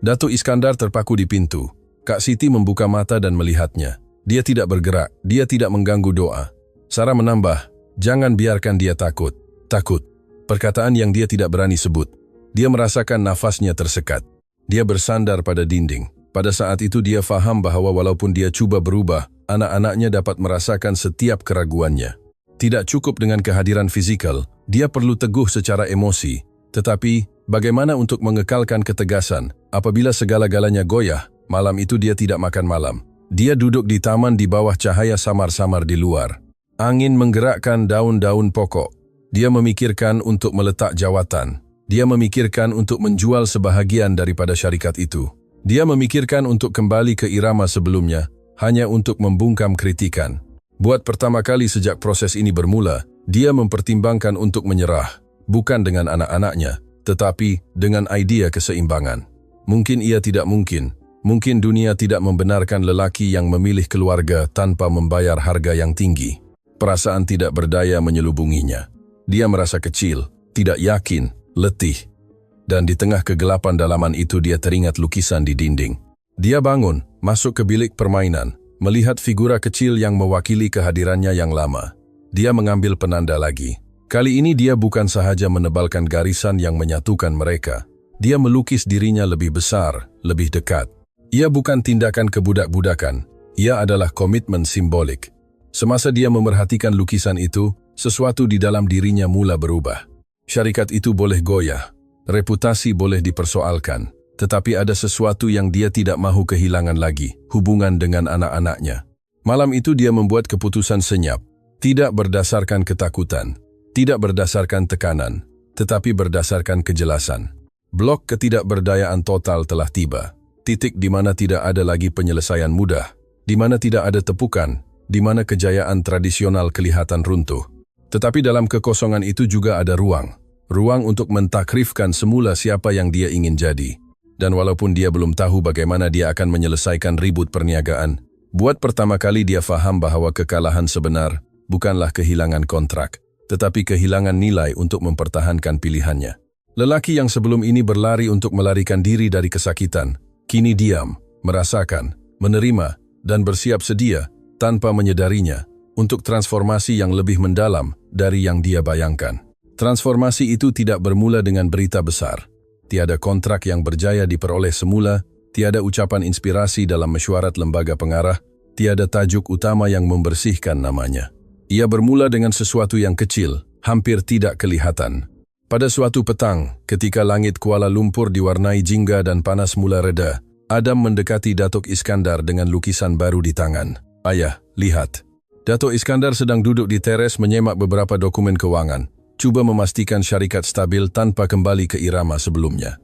Datuk Iskandar terpaku di pintu. Kak Siti membuka mata dan melihatnya. Dia tidak bergerak, dia tidak mengganggu doa. Sarah menambah, jangan biarkan dia takut. Takut. Perkataan yang dia tidak berani sebut. Dia merasakan nafasnya tersekat. Dia bersandar pada dinding. Pada saat itu dia faham bahwa walaupun dia cuba berubah, anak-anaknya dapat merasakan setiap keraguannya. Tidak cukup dengan kehadiran fisikal, dia perlu teguh secara emosi. Tetapi, bagaimana untuk mengekalkan ketegasan? Apabila segala-galanya goyah, malam itu dia tidak makan malam. Dia duduk di taman di bawah cahaya samar-samar di luar. Angin menggerakkan daun-daun pokok. Dia memikirkan untuk meletak jawatan. Dia memikirkan untuk menjual sebahagian daripada syarikat itu. Dia memikirkan untuk kembali ke irama sebelumnya, hanya untuk membungkam kritikan. Buat pertama kali sejak proses ini bermula, dia mempertimbangkan untuk menyerah. Bukan dengan anak-anaknya, tetapi dengan idea keseimbangan. Mungkin ia tidak mungkin. Mungkin dunia tidak membenarkan lelaki yang memilih keluarga tanpa membayar harga yang tinggi. Perasaan tidak berdaya menyelubunginya. Dia merasa kecil, tidak yakin, letih. Dan di tengah kegelapan dalaman itu dia teringat lukisan di dinding. Dia bangun, masuk ke bilik permainan, melihat figura kecil yang mewakili kehadirannya yang lama. Dia mengambil penanda lagi. Kali ini dia bukan sahaja menebalkan garisan yang menyatukan mereka. Dia melukis dirinya lebih besar, lebih dekat. Ia bukan tindakan kebudak-budakan, ia adalah komitmen simbolik. Semasa dia memerhatikan lukisan itu, sesuatu di dalam dirinya mula berubah. Syarikat itu boleh goyah, reputasi boleh dipersoalkan, tetapi ada sesuatu yang dia tidak mahu kehilangan lagi, hubungan dengan anak-anaknya. Malam itu dia membuat keputusan senyap, tidak berdasarkan ketakutan, tidak berdasarkan tekanan, tetapi berdasarkan kejelasan. Blok ketidakberdayaan total telah tiba. Titik di mana tidak ada lagi penyelesaian mudah, di mana tidak ada tepukan, di mana kejayaan tradisional kelihatan runtuh. Tetapi dalam kekosongan itu juga ada ruang. Ruang untuk mentakrifkan semula siapa yang dia ingin jadi. Dan walaupun dia belum tahu bagaimana dia akan menyelesaikan ribut perniagaan, buat pertama kali dia faham bahwa kekalahan sebenar bukanlah kehilangan kontrak, tetapi kehilangan nilai untuk mempertahankan pilihannya. Lelaki yang sebelum ini berlari untuk melarikan diri dari kesakitan, kini diam, merasakan, menerima, dan bersiap sedia, tanpa menyadarinya, untuk transformasi yang lebih mendalam dari yang dia bayangkan. Transformasi itu tidak bermula dengan berita besar. Tiada kontrak yang berjaya diperoleh semula, tiada ucapan inspirasi dalam mesyuarat lembaga pengarah, tiada tajuk utama yang membersihkan namanya. Ia bermula dengan sesuatu yang kecil, hampir tidak kelihatan. Pada suatu petang, ketika langit Kuala Lumpur diwarnai jingga dan panas mula reda, Adam mendekati Datuk Iskandar dengan lukisan baru di tangan. Ayah, lihat. Datuk Iskandar sedang duduk di teres menyemak beberapa dokumen keuangan, cuba memastikan syarikat stabil tanpa kembali ke irama sebelumnya.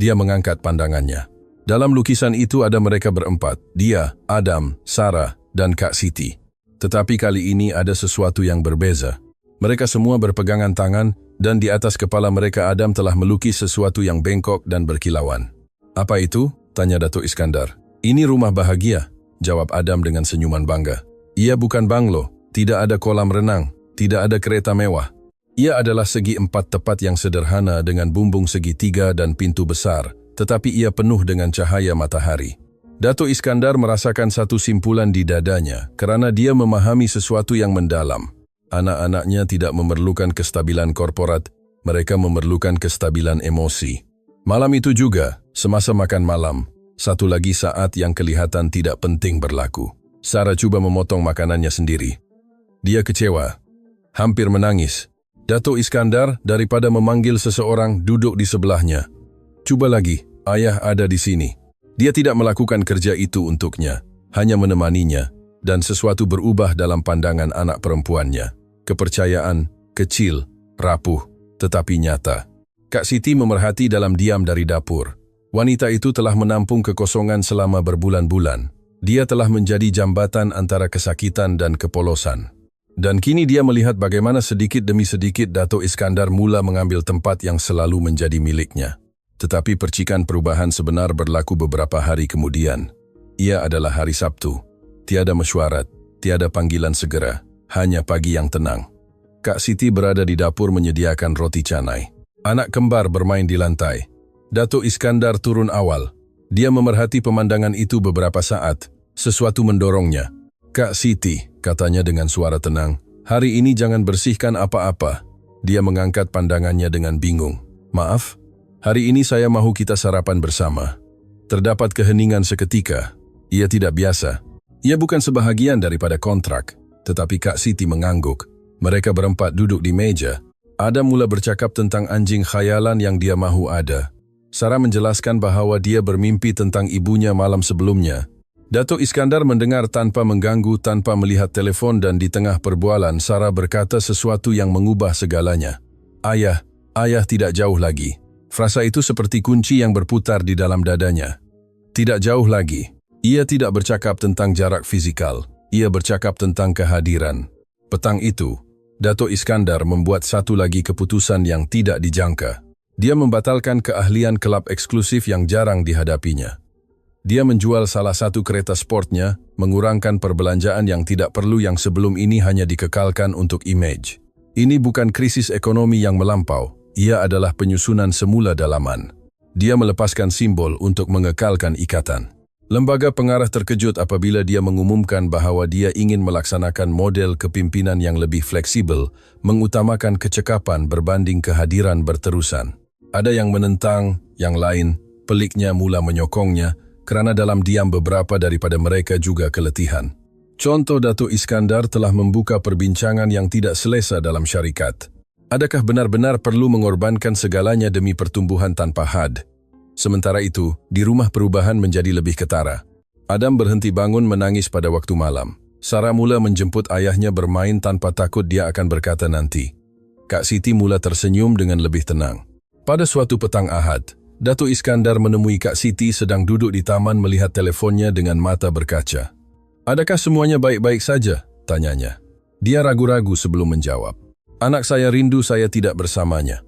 Dia mengangkat pandangannya. Dalam lukisan itu ada mereka berempat, dia, Adam, Sarah, dan Kak Siti. Tetapi kali ini ada sesuatu yang berbeza. Mereka semua berpegangan tangan, dan di atas kepala mereka Adam telah melukis sesuatu yang bengkok dan berkilauan. Apa itu? Tanya Datuk Iskandar. Ini rumah bahagia, jawab Adam dengan senyuman bangga. Ia bukan banglo, tidak ada kolam renang, tidak ada kereta mewah. Ia adalah segi 4 tepat yang sederhana dengan bumbung segitiga dan pintu besar, tetapi ia penuh dengan cahaya matahari. Dato' Iskandar merasakan satu simpulan di dadanya kerana dia memahami sesuatu yang mendalam. Anak-anaknya tidak memerlukan kestabilan korporat, mereka memerlukan kestabilan emosi. Malam itu juga, semasa makan malam, satu lagi saat yang kelihatan tidak penting berlaku. Sarah cuba memotong makanannya sendiri. Dia kecewa, hampir menangis. Dato' Iskandar daripada memanggil seseorang duduk di sebelahnya. Coba lagi, ayah ada di sini. Dia tidak melakukan kerja itu untuknya, hanya menemaninya, dan sesuatu berubah dalam pandangan anak perempuannya. Kepercayaan, kecil, rapuh, tetapi nyata. Kak Siti memerhati dalam diam dari dapur. Wanita itu telah menampung kekosongan selama berbulan-bulan. Dia telah menjadi jambatan antara kesakitan dan kepolosan. Dan kini dia melihat bagaimana sedikit demi sedikit Dato' Iskandar mula mengambil tempat yang selalu menjadi miliknya. Tetapi percikan perubahan sebenar berlaku beberapa hari kemudian. Ia adalah hari Sabtu. Tiada mesyuarat, tiada panggilan segera, hanya pagi yang tenang. Kak Siti berada di dapur menyediakan roti canai. Anak kembar bermain di lantai. Dato' Iskandar turun awal. Dia memerhati pemandangan itu beberapa saat. Sesuatu mendorongnya. Kak Siti, katanya dengan suara tenang, hari ini jangan bersihkan apa-apa. Dia mengangkat pandangannya dengan bingung. Maaf, hari ini saya mahu kita sarapan bersama. Terdapat keheningan seketika. Ia tidak biasa. Ia bukan sebahagian daripada kontrak. Tetapi Kak Siti mengangguk. Mereka berempat duduk di meja. Adam mula bercakap tentang anjing khayalan yang dia mahu ada. Sarah menjelaskan bahawa dia bermimpi tentang ibunya malam sebelumnya. Dato' Iskandar mendengar tanpa mengganggu, tanpa melihat telefon, dan di tengah perbualan Sarah berkata sesuatu yang mengubah segalanya. Ayah tidak jauh lagi. Frasa itu seperti kunci yang berputar di dalam dadanya. Tidak jauh lagi. Ia tidak bercakap tentang jarak fisikal. Ia bercakap tentang kehadiran. Petang itu, Dato' Iskandar membuat satu lagi keputusan yang tidak dijangka. Dia membatalkan keahlian kelab eksklusif yang jarang dihadapinya. Dia menjual salah satu kereta sportnya, mengurangkan perbelanjaan yang tidak perlu yang sebelum ini hanya dikekalkan untuk image. Ini bukan krisis ekonomi yang melampau, ia adalah penyusunan semula dalaman. Dia melepaskan simbol untuk mengekalkan ikatan. Lembaga pengarah terkejut apabila dia mengumumkan bahawa dia ingin melaksanakan model kepimpinan yang lebih fleksibel, mengutamakan kecekapan berbanding kehadiran berterusan. Ada yang menentang, yang lain, peliknya mula menyokongnya, kerana dalam diam beberapa daripada mereka juga keletihan. Contoh Dato' Iskandar telah membuka perbincangan yang tidak selesa dalam syarikat. Adakah benar-benar perlu mengorbankan segalanya demi pertumbuhan tanpa had? Sementara itu, di rumah perubahan menjadi lebih ketara. Adam berhenti bangun menangis pada waktu malam. Sarah mula menjemput ayahnya bermain tanpa takut dia akan berkata nanti. Kak Siti mula tersenyum dengan lebih tenang. Pada suatu petang Ahad, Dato' Iskandar menemui Kak Siti sedang duduk di taman melihat teleponnya dengan mata berkaca. Adakah semuanya baik-baik saja? Tanyanya. Dia ragu-ragu sebelum menjawab. Anak saya rindu saya tidak bersamanya.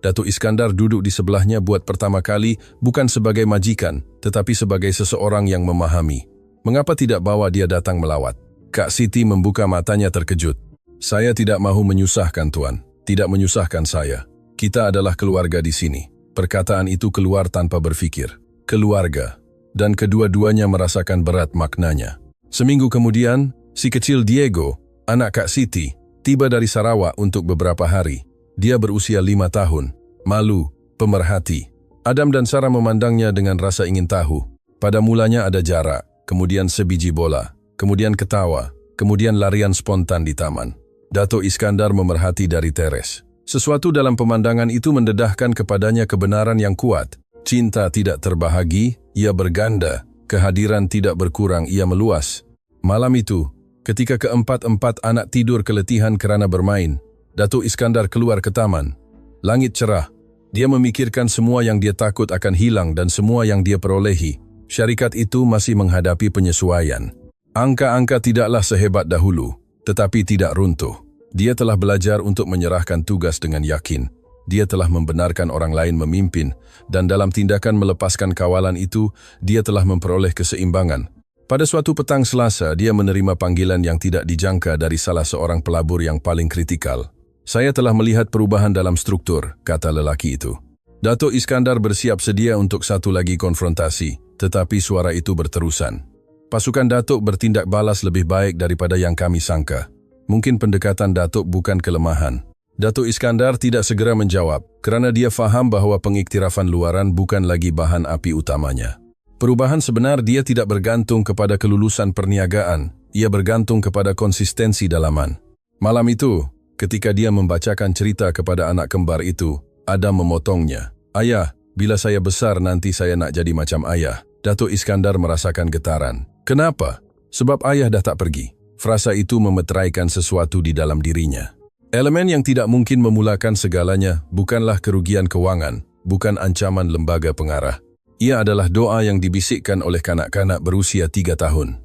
Dato' Iskandar duduk di sebelahnya buat pertama kali bukan sebagai majikan, tetapi sebagai seseorang yang memahami. Mengapa tidak bawa dia datang melawat? Kak Siti membuka matanya terkejut. Saya tidak mahu menyusahkan Tuan, tidak menyusahkan saya. Kita adalah keluarga di sini. Perkataan itu keluar tanpa berfikir. Keluarga. Dan kedua-duanya merasakan berat maknanya. Seminggu kemudian, si kecil Diego, anak Kak Siti, tiba dari Sarawak untuk beberapa hari. Dia berusia 5 tahun. Malu, pemerhati. Adam dan Sarah memandangnya dengan rasa ingin tahu. Pada mulanya ada jarak, kemudian sebiji bola, kemudian ketawa, kemudian larian spontan di taman. Dato' Iskandar memerhati dari teres. Sesuatu dalam pemandangan itu mendedahkan kepadanya kebenaran yang kuat. Cinta tidak terbahagi, ia berganda. Kehadiran tidak berkurang, ia meluas. Malam itu, ketika keempat-empat anak tidur keletihan kerana bermain, Dato' Iskandar keluar ke taman. Langit cerah. Dia memikirkan semua yang dia takut akan hilang dan semua yang dia perolehi. Syarikat itu masih menghadapi penyesuaian. Angka-angka tidaklah sehebat dahulu, tetapi tidak runtuh. Dia telah belajar untuk menyerahkan tugas dengan yakin. Dia telah membenarkan orang lain memimpin, dan dalam tindakan melepaskan kawalan itu, dia telah memperoleh keseimbangan. Pada suatu petang Selasa, dia menerima panggilan yang tidak dijangka dari salah seorang pelabur yang paling kritikal. Saya telah melihat perubahan dalam struktur, kata lelaki itu. Dato' Iskandar bersiap sedia untuk satu lagi konfrontasi. tetapi suara itu berterusan. Pasukan Datuk bertindak balas lebih baik daripada yang kami sangka. Mungkin pendekatan Datuk bukan kelemahan. Datuk Iskandar tidak segera menjawab kerana dia faham bahawa pengiktirafan luaran bukan lagi bahan api utamanya. Perubahan sebenar dia tidak bergantung kepada kelulusan perniagaan, ia bergantung kepada konsistensi dalaman. Malam itu, ketika dia membacakan cerita kepada anak kembar itu, Adam memotongnya. "Ayah, bila saya besar nanti saya nak jadi macam ayah." Datuk Iskandar merasakan getaran. Kenapa? Sebab ayah dah tak pergi. Frasa itu memeteraikan sesuatu di dalam dirinya. Elemen yang tidak mungkin memulakan segalanya bukanlah kerugian kewangan, bukan ancaman lembaga pengarah. Ia adalah doa yang dibisikkan oleh kanak-kanak berusia 3 tahun.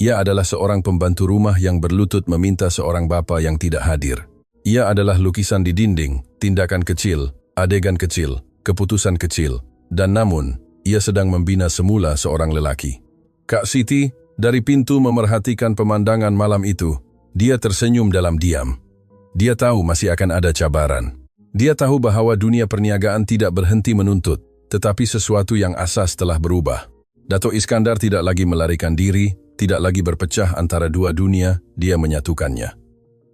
Ia adalah seorang pembantu rumah yang berlutut meminta seorang bapa yang tidak hadir. Ia adalah lukisan di dinding, tindakan kecil, adegan kecil, keputusan kecil, dan namun, ia sedang membina semula seorang lelaki. Kak Siti, dari pintu memerhatikan pemandangan malam itu, dia tersenyum dalam diam. Dia tahu masih akan ada cabaran. Dia tahu bahawa dunia perniagaan tidak berhenti menuntut, tetapi sesuatu yang asas telah berubah. Datuk Iskandar tidak lagi melarikan diri, tidak lagi berpecah antara dua dunia, dia menyatukannya.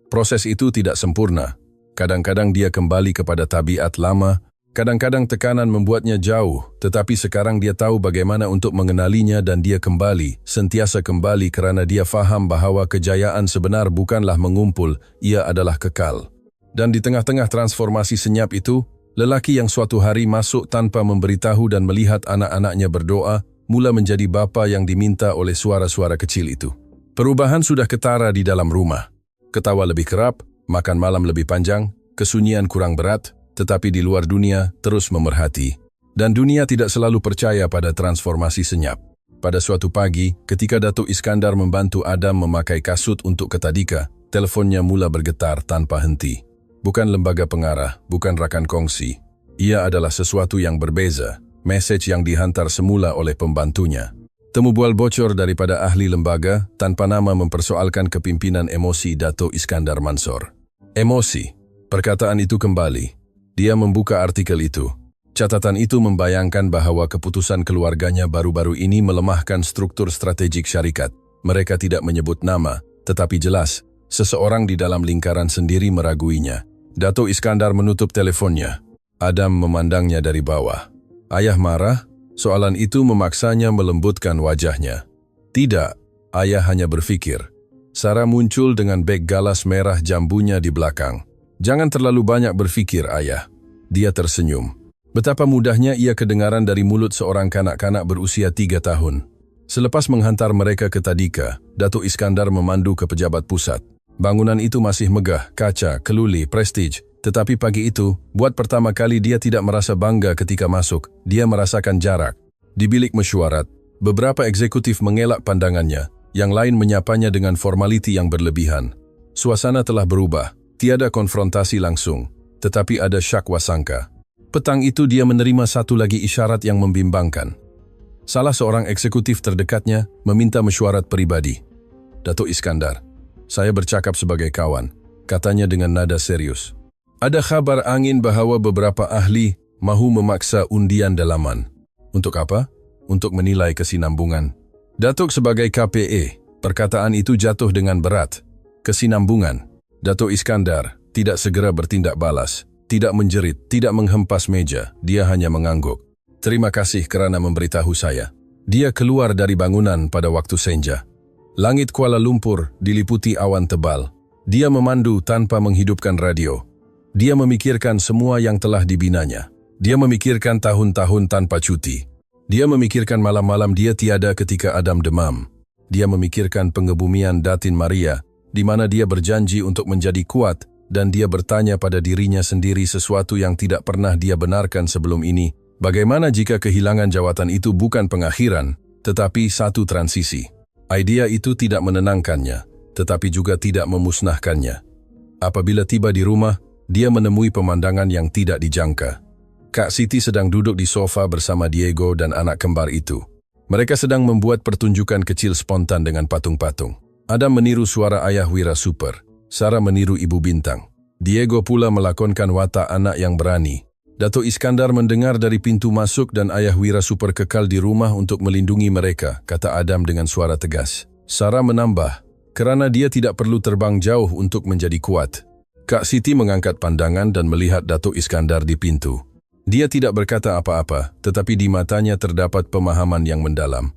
Proses itu tidak sempurna. Kadang-kadang dia kembali kepada tabiat lama, kadang-kadang tekanan membuatnya jauh, tetapi sekarang dia tahu bagaimana untuk mengenalinya dan dia kembali, sentiasa kembali kerana dia faham bahawa kejayaan sebenar bukanlah mengumpul, ia adalah kekal. Dan di tengah-tengah transformasi senyap itu, lelaki yang suatu hari masuk tanpa memberitahu dan melihat anak-anaknya berdoa, mula menjadi bapa yang diminta oleh suara-suara kecil itu. Perubahan sudah ketara di dalam rumah. Ketawa lebih kerap, makan malam lebih panjang, kesunyian kurang berat, tetapi di luar dunia terus memerhati. Dan dunia tidak selalu percaya pada transformasi senyap. Pada suatu pagi, ketika Datuk Iskandar membantu Adam memakai kasut untuk Ketadika, teleponnya mula bergetar tanpa henti. Bukan lembaga pengarah, bukan rakan kongsi. Ia adalah sesuatu yang berbeza, mesej yang dihantar semula oleh pembantunya. Temu bual bocor daripada ahli lembaga tanpa nama mempersoalkan kepimpinan emosi Datuk Iskandar Mansor. Emosi. Perkataan itu kembali. Dia membuka artikel itu. Catatan itu membayangkan bahawa keputusan keluarganya baru-baru ini melemahkan struktur strategik syarikat. Mereka tidak menyebut nama, tetapi jelas, seseorang di dalam lingkaran sendiri meraguinya. Datuk Iskandar menutup teleponnya. Adam memandangnya dari bawah. Ayah marah? Soalan itu memaksanya melembutkan wajahnya. Tidak, ayah hanya berfikir. Sarah muncul dengan beg galas merah jambunya di belakang. Jangan terlalu banyak berfikir, ayah. Dia tersenyum. Betapa mudahnya ia kedengaran dari mulut seorang kanak-kanak berusia 3 tahun. Selepas menghantar mereka ke Tadika, Datuk Iskandar memandu ke pejabat pusat. Bangunan itu masih megah, kaca, keluli, prestige. Tetapi pagi itu, buat pertama kali dia tidak merasa bangga ketika masuk. Dia merasakan jarak. Di bilik mesyuarat, beberapa eksekutif mengelak pandangannya. Yang lain menyapanya dengan formaliti yang berlebihan. Suasana telah berubah. Tiada konfrontasi langsung, tetapi ada syak wasangka. Petang itu dia menerima satu lagi isyarat yang membimbangkan. Salah seorang eksekutif terdekatnya meminta mesyuarat pribadi. Datuk Iskandar, saya bercakap sebagai kawan, katanya dengan nada serius. Ada kabar angin bahawa beberapa ahli mahu memaksa undian dalaman. Untuk apa? Untuk menilai kesinambungan. Datuk sebagai KPA, perkataan itu jatuh dengan berat. Kesinambungan. Datuk Iskandar tidak segera bertindak balas, tidak menjerit, tidak menghempas meja, dia hanya mengangguk. Terima kasih kerana memberitahu saya. Dia keluar dari bangunan pada waktu senja. Langit Kuala Lumpur diliputi awan tebal. Dia memandu tanpa menghidupkan radio. Dia memikirkan semua yang telah dibinanya. Dia memikirkan tahun-tahun tanpa cuti. Dia memikirkan malam-malam dia tiada ketika Adam demam. Dia memikirkan pengebumian Datin Maria, di mana dia berjanji untuk menjadi kuat dan dia bertanya pada dirinya sendiri sesuatu yang tidak pernah dia benarkan sebelum ini. Bagaimana jika kehilangan jawatan itu bukan pengakhiran, tetapi satu transisi? Idea itu tidak menenangkannya, tetapi juga tidak memusnahkannya. Apabila tiba di rumah, dia menemui pemandangan yang tidak dijangka. Kak Siti sedang duduk di sofa bersama Diego dan anak kembar itu. Mereka sedang membuat pertunjukan kecil spontan dengan patung-patung. Adam meniru suara ayah Wira Super. Sarah meniru Ibu Bintang. Diego pula melakonkan watak anak yang berani. Dato' Iskandar mendengar dari pintu masuk dan ayah Wira super kekal di rumah untuk melindungi mereka, kata Adam dengan suara tegas. Sarah menambah, kerana dia tidak perlu terbang jauh untuk menjadi kuat. Kak Siti mengangkat pandangan dan melihat Dato' Iskandar di pintu. Dia tidak berkata apa-apa, tetapi di matanya terdapat pemahaman yang mendalam.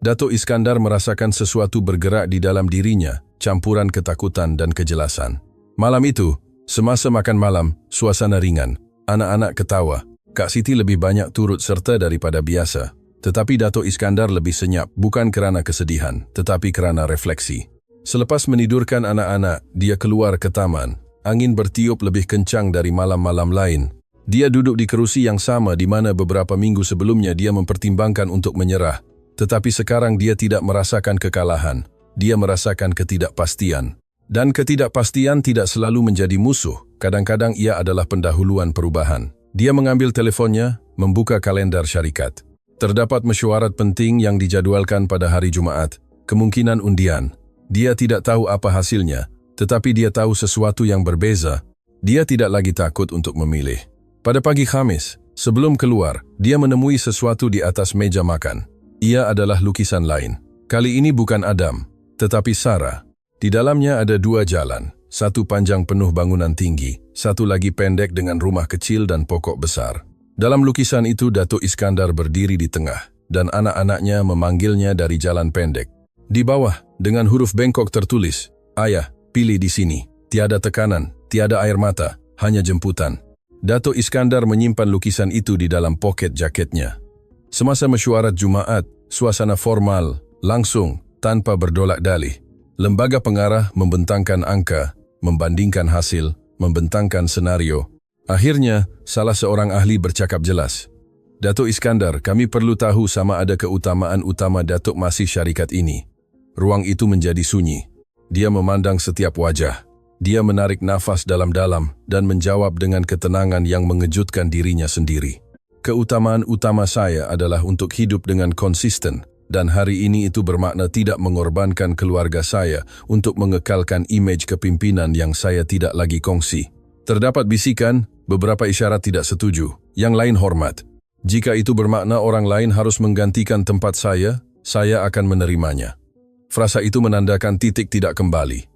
Dato' Iskandar merasakan sesuatu bergerak di dalam dirinya, campuran ketakutan dan kejelasan. Malam itu, semasa makan malam, suasana ringan. Anak-anak ketawa. Kak Siti lebih banyak turut serta daripada biasa. Tetapi Dato' Iskandar lebih senyap, bukan kerana kesedihan, tetapi kerana refleksi. Selepas menidurkan anak-anak, dia keluar ke taman. Angin bertiup lebih kencang dari malam-malam lain. Dia duduk di kerusi yang sama di mana beberapa minggu sebelumnya dia mempertimbangkan untuk menyerah. Tetapi sekarang dia tidak merasakan kekalahan. Dia merasakan ketidakpastian. Dan ketidakpastian tidak selalu menjadi musuh. Kadang-kadang ia adalah pendahuluan perubahan. Dia mengambil teleponnya, membuka kalender syarikat. Terdapat mesyuarat penting yang dijadwalkan pada hari Jumaat. Kemungkinan undian. Dia tidak tahu apa hasilnya, tetapi dia tahu sesuatu yang berbeza. Dia tidak lagi takut untuk memilih. Pada pagi Khamis, sebelum keluar, dia menemui sesuatu di atas meja makan. Ia adalah lukisan lain. Kali ini bukan Adam, tetapi Sarah. Di dalamnya ada dua jalan. Satu panjang penuh bangunan tinggi, satu lagi pendek dengan rumah kecil dan pokok besar. Dalam lukisan itu Dato' Iskandar berdiri di tengah, dan anak-anaknya memanggilnya dari jalan pendek. Di bawah, dengan huruf bengkok tertulis, "Ayah, pilih di sini. Tiada tekanan, tiada air mata, hanya jemputan." Dato' Iskandar menyimpan lukisan itu di dalam poket jaketnya. Semasa mesyuarat Jumaat, suasana formal, langsung, tanpa berdolak dalih. Lembaga pengarah membentangkan angka, membandingkan hasil, membentangkan senario. Akhirnya, salah seorang ahli bercakap jelas. Dato' Iskandar, kami perlu tahu sama ada keutamaan utama Datuk masih syarikat ini. Ruang itu menjadi sunyi. Dia memandang setiap wajah. Dia menarik nafas dalam-dalam dan menjawab dengan ketenangan yang mengejutkan dirinya sendiri. Keutamaan utama saya adalah untuk hidup dengan konsisten. Dan hari ini itu bermakna tidak mengorbankan keluarga saya untuk mengekalkan imej kepimpinan yang saya tidak lagi kongsi. Terdapat bisikan, beberapa isyarat tidak setuju, yang lain hormat. Jika itu bermakna orang lain harus menggantikan tempat saya akan menerimanya. Frasa itu menandakan titik tidak kembali.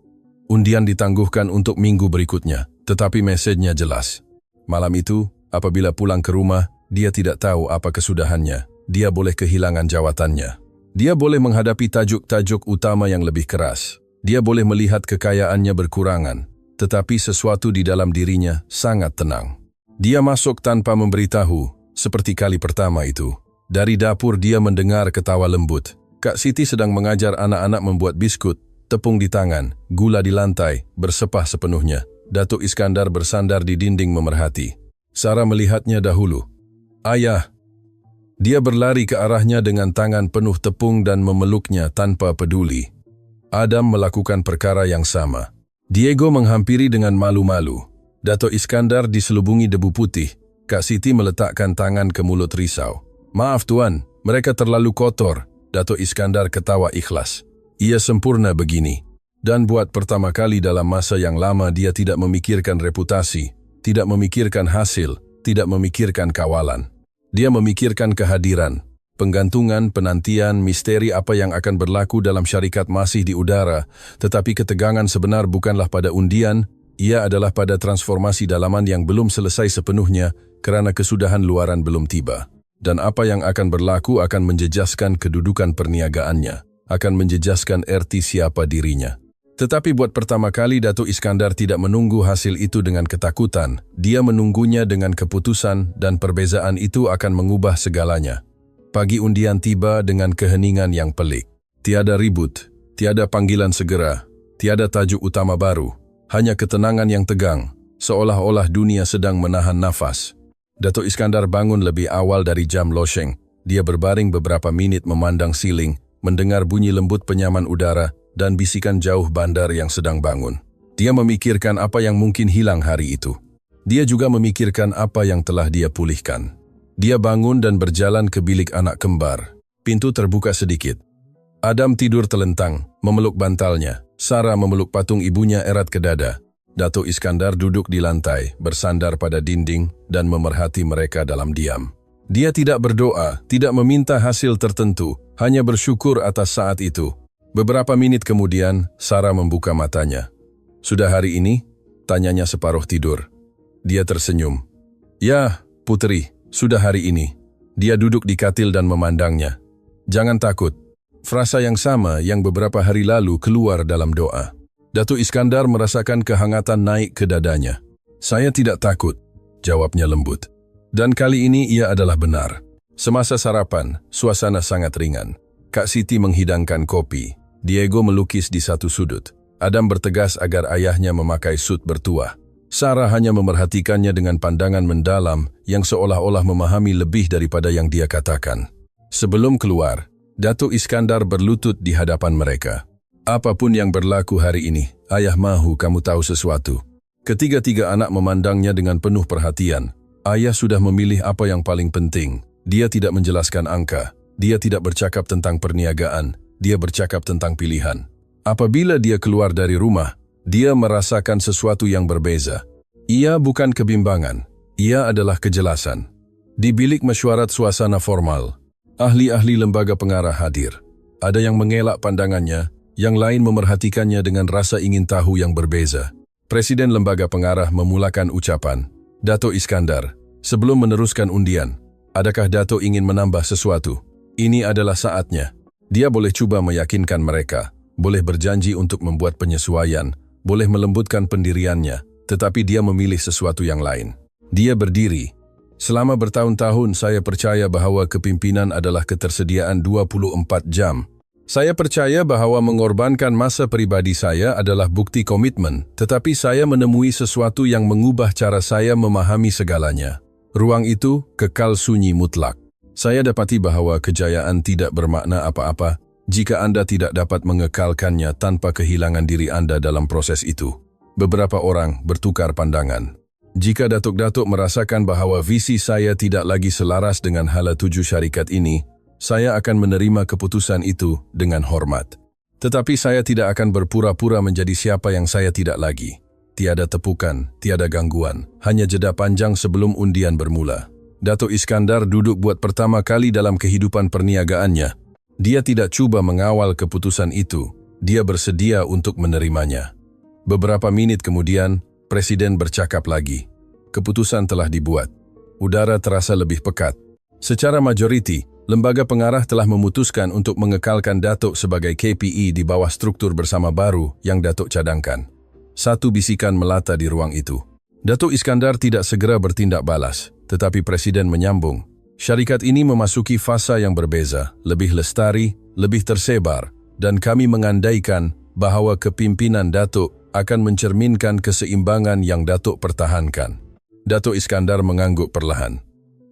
Undian ditangguhkan untuk minggu berikutnya, tetapi mesejnya jelas. Malam itu, apabila pulang ke rumah, dia tidak tahu apa kesudahannya. Dia boleh kehilangan jawatannya. Dia boleh menghadapi tajuk-tajuk utama yang lebih keras. Dia boleh melihat kekayaannya berkurangan, tetapi sesuatu di dalam dirinya sangat tenang. Dia masuk tanpa memberitahu, seperti kali pertama itu. Dari dapur dia mendengar ketawa lembut. Kak Siti sedang mengajar anak-anak membuat biskut, tepung di tangan, gula di lantai, bersepah sepenuhnya. Dato' Iskandar bersandar di dinding memerhati. Sarah melihatnya dahulu. "Ayah." Dia berlari ke arahnya dengan tangan penuh tepung dan memeluknya tanpa peduli. Adam melakukan perkara yang sama. Diego menghampiri dengan malu-malu. Dato' Iskandar diselubungi debu putih. Kak Siti meletakkan tangan ke mulut risau. "Maaf tuan, mereka terlalu kotor." Dato' Iskandar ketawa ikhlas. Ia sempurna begini. Dan buat pertama kali dalam masa yang lama dia tidak memikirkan reputasi, tidak memikirkan hasil, tidak memikirkan kawalan. Dia memikirkan kehadiran, penggantungan, penantian, misteri apa yang akan berlaku dalam syarikat masih di udara, tetapi ketegangan sebenar bukanlah pada undian, ia adalah pada transformasi dalaman yang belum selesai sepenuhnya kerana kesudahan luaran belum tiba. Dan apa yang akan berlaku akan menjejaskan kedudukan perniagaannya, akan menjejaskan erti siapa dirinya. Tetapi buat pertama kali Dato' Iskandar tidak menunggu hasil itu dengan ketakutan. Dia menunggunya dengan keputusan dan perbezaan itu akan mengubah segalanya. Pagi undian tiba dengan keheningan yang pelik. Tiada ribut, tiada panggilan segera, tiada tajuk utama baru. Hanya ketenangan yang tegang, seolah-olah dunia sedang menahan nafas. Dato' Iskandar bangun lebih awal dari jam losheng. Dia berbaring beberapa menit memandang siling, mendengar bunyi lembut penyaman udara, dan bisikan jauh bandar yang sedang bangun. Dia memikirkan apa yang mungkin hilang hari itu. Dia juga memikirkan apa yang telah dia pulihkan. Dia bangun dan berjalan ke bilik anak kembar. Pintu terbuka sedikit. Adam tidur telentang, memeluk bantalnya. Sarah memeluk patung ibunya erat ke dada. Datuk Iskandar duduk di lantai, bersandar pada dinding dan memerhati mereka dalam diam. Dia tidak berdoa, tidak meminta hasil tertentu, hanya bersyukur atas saat itu. Beberapa menit kemudian, Sarah membuka matanya. "Sudah hari ini?" tanyanya separuh tidur. Dia tersenyum. "Ya, Putri, sudah hari ini." Dia duduk di katil dan memandangnya. "Jangan takut." Frasa yang sama yang beberapa hari lalu keluar dalam doa. Datuk Iskandar merasakan kehangatan naik ke dadanya. "Saya tidak takut," jawabnya lembut. Dan kali ini ia adalah benar. Semasa sarapan, suasana sangat ringan. Kak Siti menghidangkan kopi. Diego melukis di satu sudut. Adam bertegas agar ayahnya memakai sut bertuah. Sarah hanya memerhatikannya dengan pandangan mendalam yang seolah-olah memahami lebih daripada yang dia katakan. Sebelum keluar, Datuk Iskandar berlutut di hadapan mereka. "Apapun yang berlaku hari ini, ayah mahu kamu tahu sesuatu." Ketiga-tiga anak memandangnya dengan penuh perhatian. Ayah sudah memilih apa yang paling penting. Dia tidak menjelaskan angka. Dia tidak bercakap tentang perniagaan. Dia bercakap tentang pilihan. Apabila dia keluar dari rumah, dia merasakan sesuatu yang berbeza. Ia bukan kebimbangan. Ia adalah kejelasan. Di bilik mesyuarat suasana formal, ahli-ahli lembaga pengarah hadir. Ada yang mengelak pandangannya, yang lain memerhatikannya dengan rasa ingin tahu yang berbeza. Presiden lembaga pengarah memulakan ucapan. "Datuk Iskandar, sebelum meneruskan undian, adakah Datuk ingin menambah sesuatu? Ini adalah saatnya." Dia boleh cuba meyakinkan mereka, boleh berjanji untuk membuat penyesuaian, boleh melembutkan pendiriannya, tetapi dia memilih sesuatu yang lain. Dia berdiri. "Selama bertahun-tahun saya percaya bahwa kepimpinan adalah ketersediaan 24 jam. Saya percaya bahwa mengorbankan masa pribadi saya adalah bukti komitmen, tetapi saya menemui sesuatu yang mengubah cara saya memahami segalanya. Ruang itu kekal sunyi mutlak. Saya dapati bahwa kejayaan tidak bermakna apa-apa jika Anda tidak dapat mengekalkannya tanpa kehilangan diri Anda dalam proses itu." Beberapa orang bertukar pandangan. Jika datuk-datuk merasakan bahwa visi saya tidak lagi selaras dengan hala tuju syarikat ini, saya akan menerima keputusan itu dengan hormat. Tetapi saya tidak akan berpura-pura menjadi siapa yang saya tidak lagi. Tiada tepukan, tiada gangguan, hanya jeda panjang sebelum undian bermula. Datuk Iskandar duduk buat pertama kali dalam kehidupan perniagaannya. Dia tidak cuba mengawal keputusan itu, dia bersedia untuk menerimanya. Beberapa menit kemudian, Presiden bercakap lagi. Keputusan telah dibuat. Udara terasa lebih pekat. Secara majoriti, lembaga pengarah telah memutuskan untuk mengekalkan Datuk sebagai KPE di bawah struktur bersama baru yang Datuk cadangkan. Satu bisikan melata di ruang itu. Datuk Iskandar tidak segera bertindak balas, tetapi Presiden menyambung. "Syarikat ini memasuki fasa yang berbeza, lebih lestari, lebih tersebar, dan kami mengandaikan bahwa kepimpinan Datuk akan mencerminkan keseimbangan yang Datuk pertahankan." Datuk Iskandar mengangguk perlahan.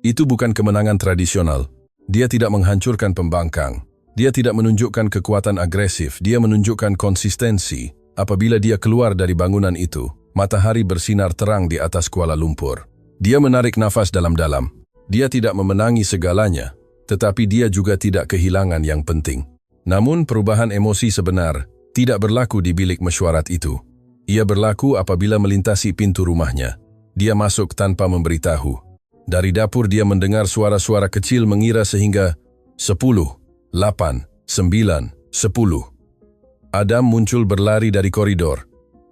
Itu bukan kemenangan tradisional. Dia tidak menghancurkan pembangkang. Dia tidak menunjukkan kekuatan agresif. Dia menunjukkan konsistensi. Apabila dia keluar dari bangunan itu, matahari bersinar terang di atas Kuala Lumpur. Dia menarik nafas dalam-dalam. Dia tidak memenangi segalanya, tetapi dia juga tidak kehilangan yang penting. Namun perubahan emosi sebenar tidak berlaku di bilik mesyuarat itu. Ia berlaku apabila melintasi pintu rumahnya. Dia masuk tanpa memberitahu. Dari dapur dia mendengar suara-suara kecil mengira sehingga 10, 8, 9, 10. Adam muncul berlari dari koridor.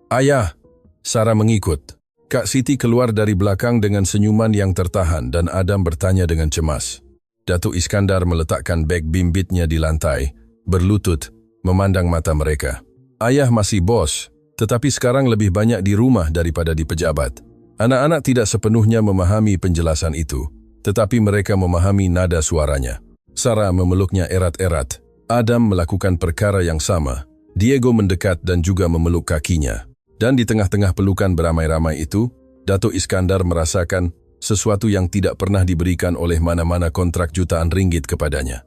"Ayah!" Sarah mengikut. Kak Siti keluar dari belakang dengan senyuman yang tertahan dan Adam bertanya dengan cemas. Datuk Iskandar meletakkan beg bimbitnya di lantai, berlutut, memandang mata mereka. "Ayah masih bos, tetapi sekarang lebih banyak di rumah daripada di pejabat." Anak-anak tidak sepenuhnya memahami penjelasan itu, tetapi mereka memahami nada suaranya. Sarah memeluknya erat-erat. Adam melakukan perkara yang sama. Diego mendekat dan juga memeluk kakinya. Dan di tengah-tengah pelukan beramai-ramai itu, Datuk Iskandar merasakan sesuatu yang tidak pernah diberikan oleh mana-mana kontrak jutaan ringgit kepadanya.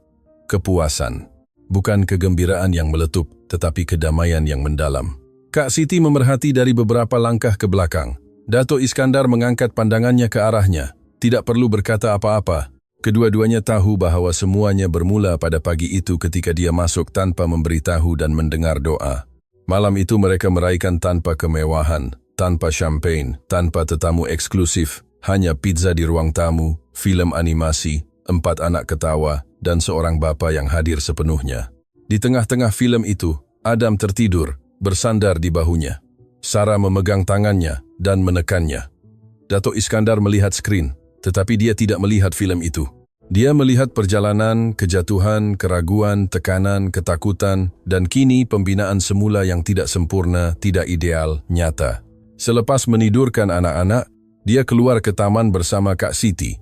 Kepuasan. Bukan kegembiraan yang meletup, tetapi kedamaian yang mendalam. Kak Siti memerhati dari beberapa langkah ke belakang. Datuk Iskandar mengangkat pandangannya ke arahnya. Tidak perlu berkata apa-apa. Kedua-duanya tahu bahwa semuanya bermula pada pagi itu ketika dia masuk tanpa memberitahu dan mendengar doa. Malam itu mereka meraihkan tanpa kemewahan, tanpa champagne, tanpa tetamu eksklusif, hanya pizza di ruang tamu, film animasi, 4 anak ketawa, dan seorang bapa yang hadir sepenuhnya. Di tengah-tengah film itu, Adam tertidur, bersandar di bahunya. Sarah memegang tangannya dan menekannya. Dato' Iskandar melihat skrin, tetapi dia tidak melihat film itu. Dia melihat perjalanan, kejatuhan, keraguan, tekanan, ketakutan, dan kini pembinaan semula yang tidak sempurna, tidak ideal, nyata. Selepas menidurkan anak-anak, dia keluar ke taman bersama Kak Siti.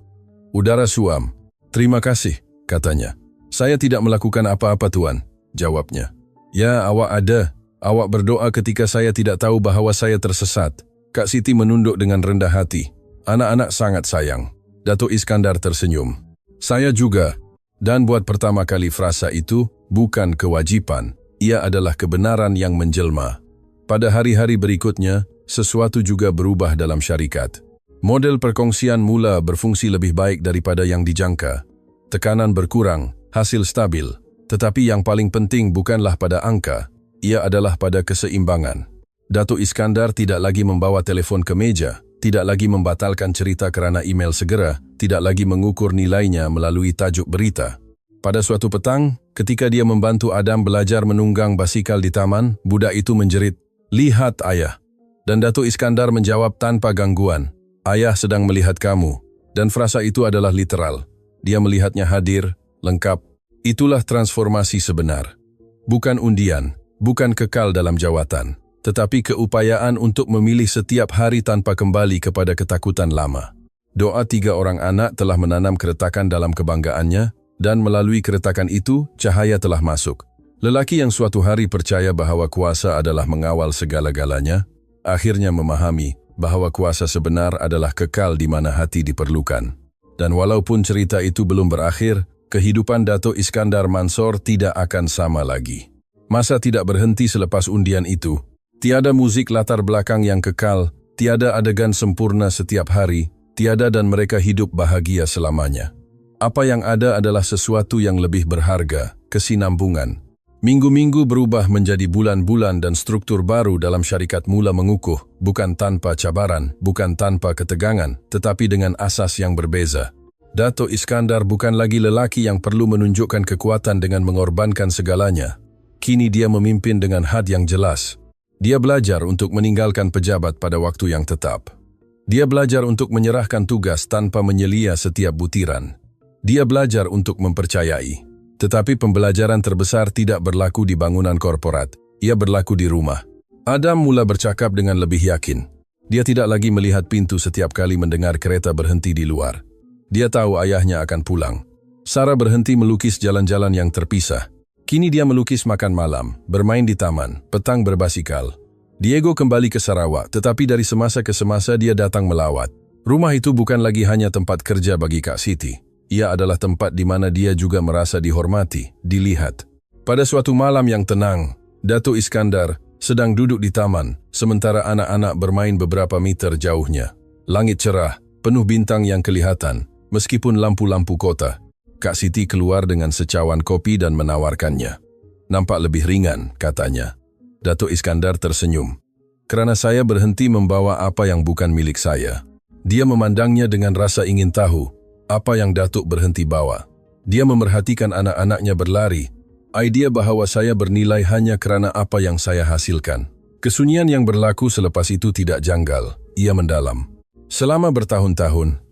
"Udara suam." "Terima kasih," katanya. "Saya tidak melakukan apa-apa, Tuan," jawabnya. "Ya, awak ada. Awak berdoa ketika saya tidak tahu bahwa saya tersesat." Kak Siti menunduk dengan rendah hati. "Anak-anak sangat sayang." Dato' Iskandar tersenyum. "Saya juga." Dan buat pertama kali frasa itu bukan kewajiban, ia adalah kebenaran yang menjelma. Pada hari-hari berikutnya, sesuatu juga berubah dalam syarikat. Model perkongsian mula berfungsi lebih baik daripada yang dijangka. Tekanan berkurang, hasil stabil. Tetapi yang paling penting bukanlah pada angka, ia adalah pada keseimbangan. Dato' Iskandar tidak lagi membawa telepon ke meja, tidak lagi membatalkan cerita kerana email segera, tidak lagi mengukur nilainya melalui tajuk berita. Pada suatu petang, ketika dia membantu Adam belajar menunggang basikal di taman, budak itu menjerit, "Lihat ayah." Dan Dato' Iskandar menjawab tanpa gangguan, "Ayah sedang melihat kamu." Dan frasa itu adalah literal. Dia melihatnya hadir, lengkap. Itulah transformasi sebenar. Bukan undian, bukan kekal dalam jawatan, tetapi keupayaan untuk memilih setiap hari tanpa kembali kepada ketakutan lama. Doa 3 orang anak telah menanam keretakan dalam kebanggaannya, dan melalui keretakan itu, cahaya telah masuk. Lelaki yang suatu hari percaya bahwa kuasa adalah mengawal segala-galanya, akhirnya memahami bahwa kuasa sebenar adalah kekal di mana hati diperlukan. Dan walaupun cerita itu belum berakhir, kehidupan Dato' Iskandar Mansor tidak akan sama lagi. Masa tidak berhenti selepas undian itu. Tiada musik latar belakang yang kekal, tiada adegan sempurna setiap hari, tiada dan mereka hidup bahagia selamanya. Apa yang ada adalah sesuatu yang lebih berharga, kesinambungan. Minggu-minggu berubah menjadi bulan-bulan dan struktur baru dalam syarikat mula mengukuh, bukan tanpa cabaran, bukan tanpa ketegangan, tetapi dengan asas yang berbeza. Dato' Iskandar bukan lagi lelaki yang perlu menunjukkan kekuatan dengan mengorbankan segalanya. Kini dia memimpin dengan had yang jelas. Dia belajar untuk meninggalkan pejabat pada waktu yang tetap. Dia belajar untuk menyerahkan tugas tanpa menyelia setiap butiran. Dia belajar untuk mempercayai. Tetapi pembelajaran terbesar tidak berlaku di bangunan korporat. Ia berlaku di rumah. Adam mula bercakap dengan lebih yakin. Dia tidak lagi melihat pintu setiap kali mendengar kereta berhenti di luar. Dia tahu ayahnya akan pulang. Sarah berhenti melukis jalan-jalan yang terpisah. Kini dia melukis makan malam, bermain di taman, petang berbasikal. Diego kembali ke Sarawak, tetapi dari semasa ke semasa dia datang melawat. Rumah itu bukan lagi hanya tempat kerja bagi Kak Siti. Ia adalah tempat di mana dia juga merasa dihormati, dilihat. Pada suatu malam yang tenang, Dato' Iskandar sedang duduk di taman, sementara anak-anak bermain beberapa meter jauhnya. Langit cerah, penuh bintang yang kelihatan, meskipun lampu-lampu kota. Kak Siti keluar dengan secawan kopi dan menawarkannya. "Nampak lebih ringan," katanya. Dato' Iskandar tersenyum. "Kerana saya berhenti membawa apa yang bukan milik saya." Dia memandangnya dengan rasa ingin tahu apa yang Datuk berhenti bawa. Dia memerhatikan anak-anaknya berlari. Idea bahwa saya bernilai hanya kerana apa yang saya hasilkan. Kesunyian yang berlaku selepas itu tidak janggal. Ia mendalam. Selama bertahun-tahun,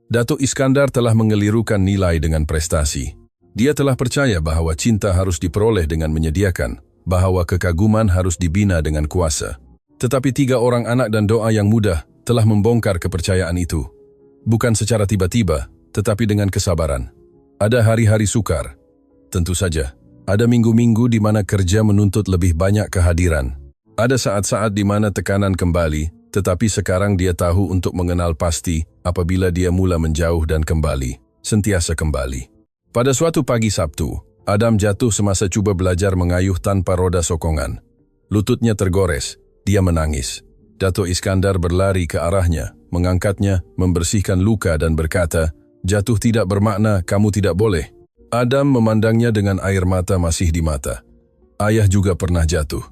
Dato' Iskandar telah mengelirukan nilai dengan prestasi. Dia telah percaya bahwa cinta harus diperoleh dengan menyediakan, bahwa kekaguman harus dibina dengan kuasa. Tetapi 3 orang anak dan doa yang mudah telah membongkar kepercayaan itu. Bukan secara tiba-tiba, tetapi dengan kesabaran. Ada hari-hari sukar. Tentu saja, ada minggu-minggu di mana kerja menuntut lebih banyak kehadiran. Ada saat-saat di mana tekanan kembali, tetapi sekarang dia tahu untuk mengenal pasti apabila dia mula menjauh dan kembali, sentiasa kembali. Pada suatu pagi Sabtu, Adam jatuh semasa cuba belajar mengayuh tanpa roda sokongan. Lututnya tergores, dia menangis. Dato' Iskandar berlari ke arahnya, mengangkatnya, membersihkan luka dan berkata, "Jatuh tidak bermakna kamu tidak boleh." Adam memandangnya dengan air mata masih di mata. "Ayah juga pernah jatuh."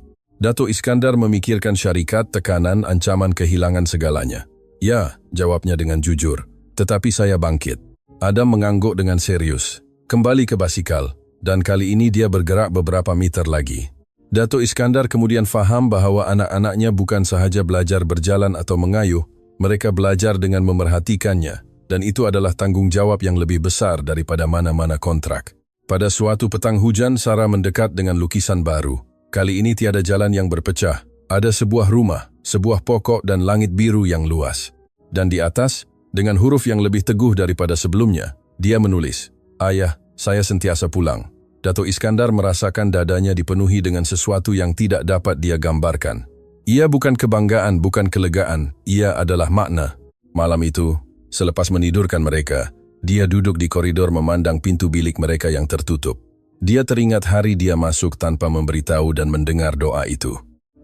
Dato' Iskandar memikirkan syarikat, tekanan, ancaman kehilangan segalanya. Ya, jawabnya dengan jujur. Tetapi saya bangkit. Adam mengangguk dengan serius. Kembali ke basikal. Dan kali ini dia bergerak beberapa meter lagi. Dato' Iskandar kemudian faham bahwa anak-anaknya bukan sahaja belajar berjalan atau mengayuh, mereka belajar dengan memerhatikannya, dan itu adalah tanggung jawab yang lebih besar daripada mana-mana kontrak. Pada suatu petang hujan, Sarah mendekat dengan lukisan baru. Kali ini tiada jalan yang berpecah. Ada sebuah rumah, sebuah pokok dan langit biru yang luas. Dan di atas, dengan huruf yang lebih teguh daripada sebelumnya, dia menulis, "Ayah, saya sentiasa pulang." Dato' Iskandar merasakan dadanya dipenuhi dengan sesuatu yang tidak dapat dia gambarkan. Ia bukan kebanggaan, bukan kelegaan, ia adalah makna. Malam itu, selepas menidurkan mereka, dia duduk di koridor memandang pintu bilik mereka yang tertutup. Dia teringat hari dia masuk tanpa memberitahu dan mendengar doa itu.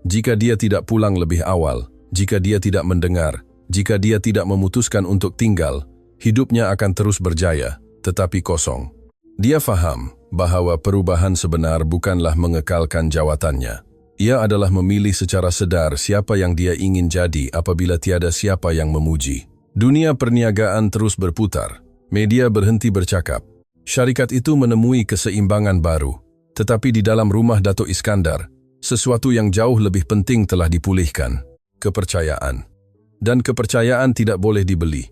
Jika dia tidak pulang lebih awal, jika dia tidak mendengar, jika dia tidak memutuskan untuk tinggal, hidupnya akan terus berjaya, tetapi kosong. Dia faham bahwa perubahan sebenar bukanlah mengekalkan jawatannya. Ia adalah memilih secara sedar siapa yang dia ingin jadi apabila tiada siapa yang memuji. Dunia perniagaan terus berputar. Media berhenti bercakap. Syarikat itu menemui keseimbangan baru. Tetapi di dalam rumah Dato' Iskandar, sesuatu yang jauh lebih penting telah dipulihkan. Kepercayaan. Dan kepercayaan tidak boleh dibeli.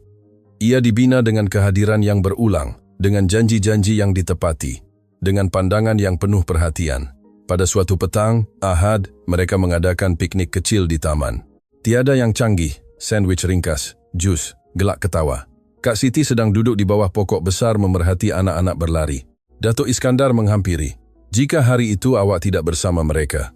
Ia dibina dengan kehadiran yang berulang, dengan janji-janji yang ditepati, dengan pandangan yang penuh perhatian. Pada suatu petang, Ahad, mereka mengadakan piknik kecil di taman. Tiada yang canggih, sandwich ringkas, jus, gelak ketawa. Kak Siti sedang duduk di bawah pokok besar memerhati anak-anak berlari. Dato' Iskandar menghampiri. "Jika hari itu awak tidak bersama mereka."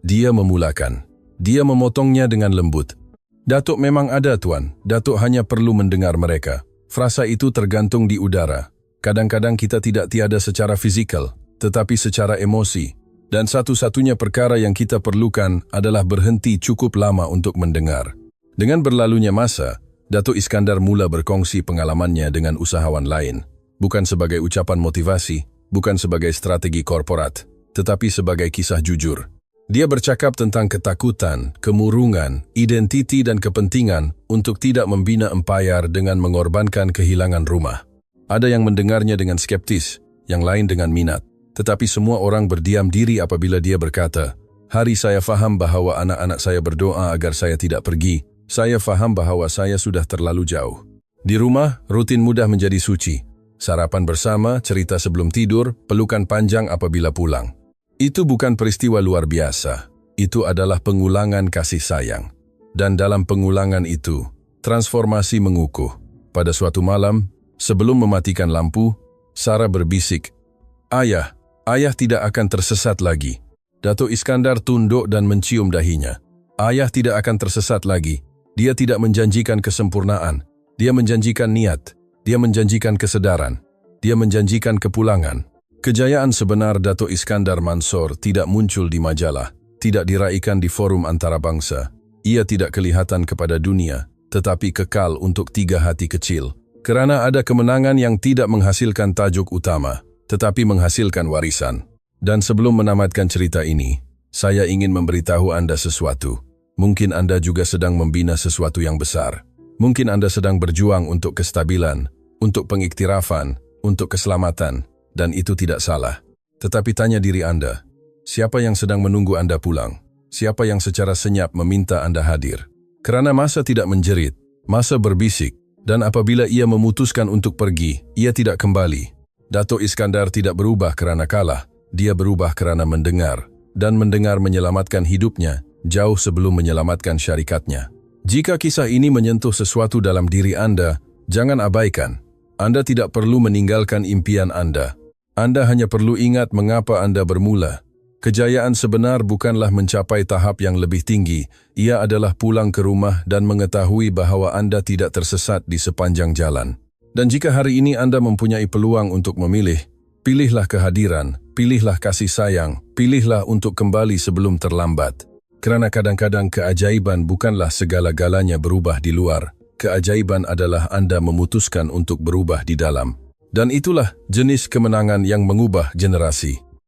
Dia memulakan. Dia memotongnya dengan lembut. "Datuk memang ada, Tuan. Datuk hanya perlu mendengar mereka." Frasa itu tergantung di udara. Kadang-kadang kita tidak tiada secara fizikal, tetapi secara emosi. Dan satu-satunya perkara yang kita perlukan adalah berhenti cukup lama untuk mendengar. Dengan berlalunya masa, Dato' Iskandar mula berkongsi pengalamannya dengan usahawan lain. Bukan sebagai ucapan motivasi, bukan sebagai strategi korporat, tetapi sebagai kisah jujur. Dia bercakap tentang ketakutan, kemurungan, identiti dan kepentingan untuk tidak membina empayar dengan mengorbankan kehilangan rumah. Ada yang mendengarnya dengan skeptis, yang lain dengan minat. Tetapi semua orang berdiam diri apabila dia berkata, "Hari saya faham bahwa anak-anak saya berdoa agar saya tidak pergi. Saya faham bahwa saya sudah terlalu jauh." Di rumah, rutin mudah menjadi suci. Sarapan bersama, cerita sebelum tidur, pelukan panjang apabila pulang. Itu bukan peristiwa luar biasa. Itu adalah pengulangan kasih sayang. Dan dalam pengulangan itu, transformasi mengukuh. Pada suatu malam, sebelum mematikan lampu, Sarah berbisik, "Ayah, ayah tidak akan tersesat lagi." Dato' Iskandar tunduk dan mencium dahinya. Ayah tidak akan tersesat lagi. Dia tidak menjanjikan kesempurnaan. Dia menjanjikan niat. Dia menjanjikan kesedaran. Dia menjanjikan kepulangan. Kejayaan sebenar Dato' Iskandar Mansor tidak muncul di majalah, tidak diraikan di forum antarabangsa. Ia tidak kelihatan kepada dunia, tetapi kekal untuk 3 hati kecil. Kerana ada kemenangan yang tidak menghasilkan tajuk utama, tetapi menghasilkan warisan. Dan sebelum menamatkan cerita ini, saya ingin memberitahu Anda sesuatu. Mungkin Anda juga sedang membina sesuatu yang besar. Mungkin Anda sedang berjuang untuk kestabilan, untuk pengiktirafan, untuk keselamatan, dan itu tidak salah. Tetapi tanya diri Anda, siapa yang sedang menunggu Anda pulang? Siapa yang secara senyap meminta Anda hadir? Kerana masa tidak menjerit, masa berbisik, dan apabila ia memutuskan untuk pergi, ia tidak kembali. Dato' Iskandar tidak berubah kerana kalah, dia berubah kerana mendengar, dan mendengar menyelamatkan hidupnya, jauh sebelum menyelamatkan syarikatnya. Jika kisah ini menyentuh sesuatu dalam diri Anda, jangan abaikan. Anda tidak perlu meninggalkan impian Anda. Anda hanya perlu ingat mengapa Anda bermula. Kejayaan sebenar bukanlah mencapai tahap yang lebih tinggi, ia adalah pulang ke rumah dan mengetahui bahwa Anda tidak tersesat di sepanjang jalan. Dan jika hari ini Anda mempunyai peluang untuk memilih, pilihlah kehadiran, pilihlah kasih sayang, pilihlah untuk kembali sebelum terlambat. Kerana kadang-kadang keajaiban bukanlah segala-galanya berubah di luar. Keajaiban adalah Anda memutuskan untuk berubah di dalam. Dan itulah jenis kemenangan yang mengubah generasi.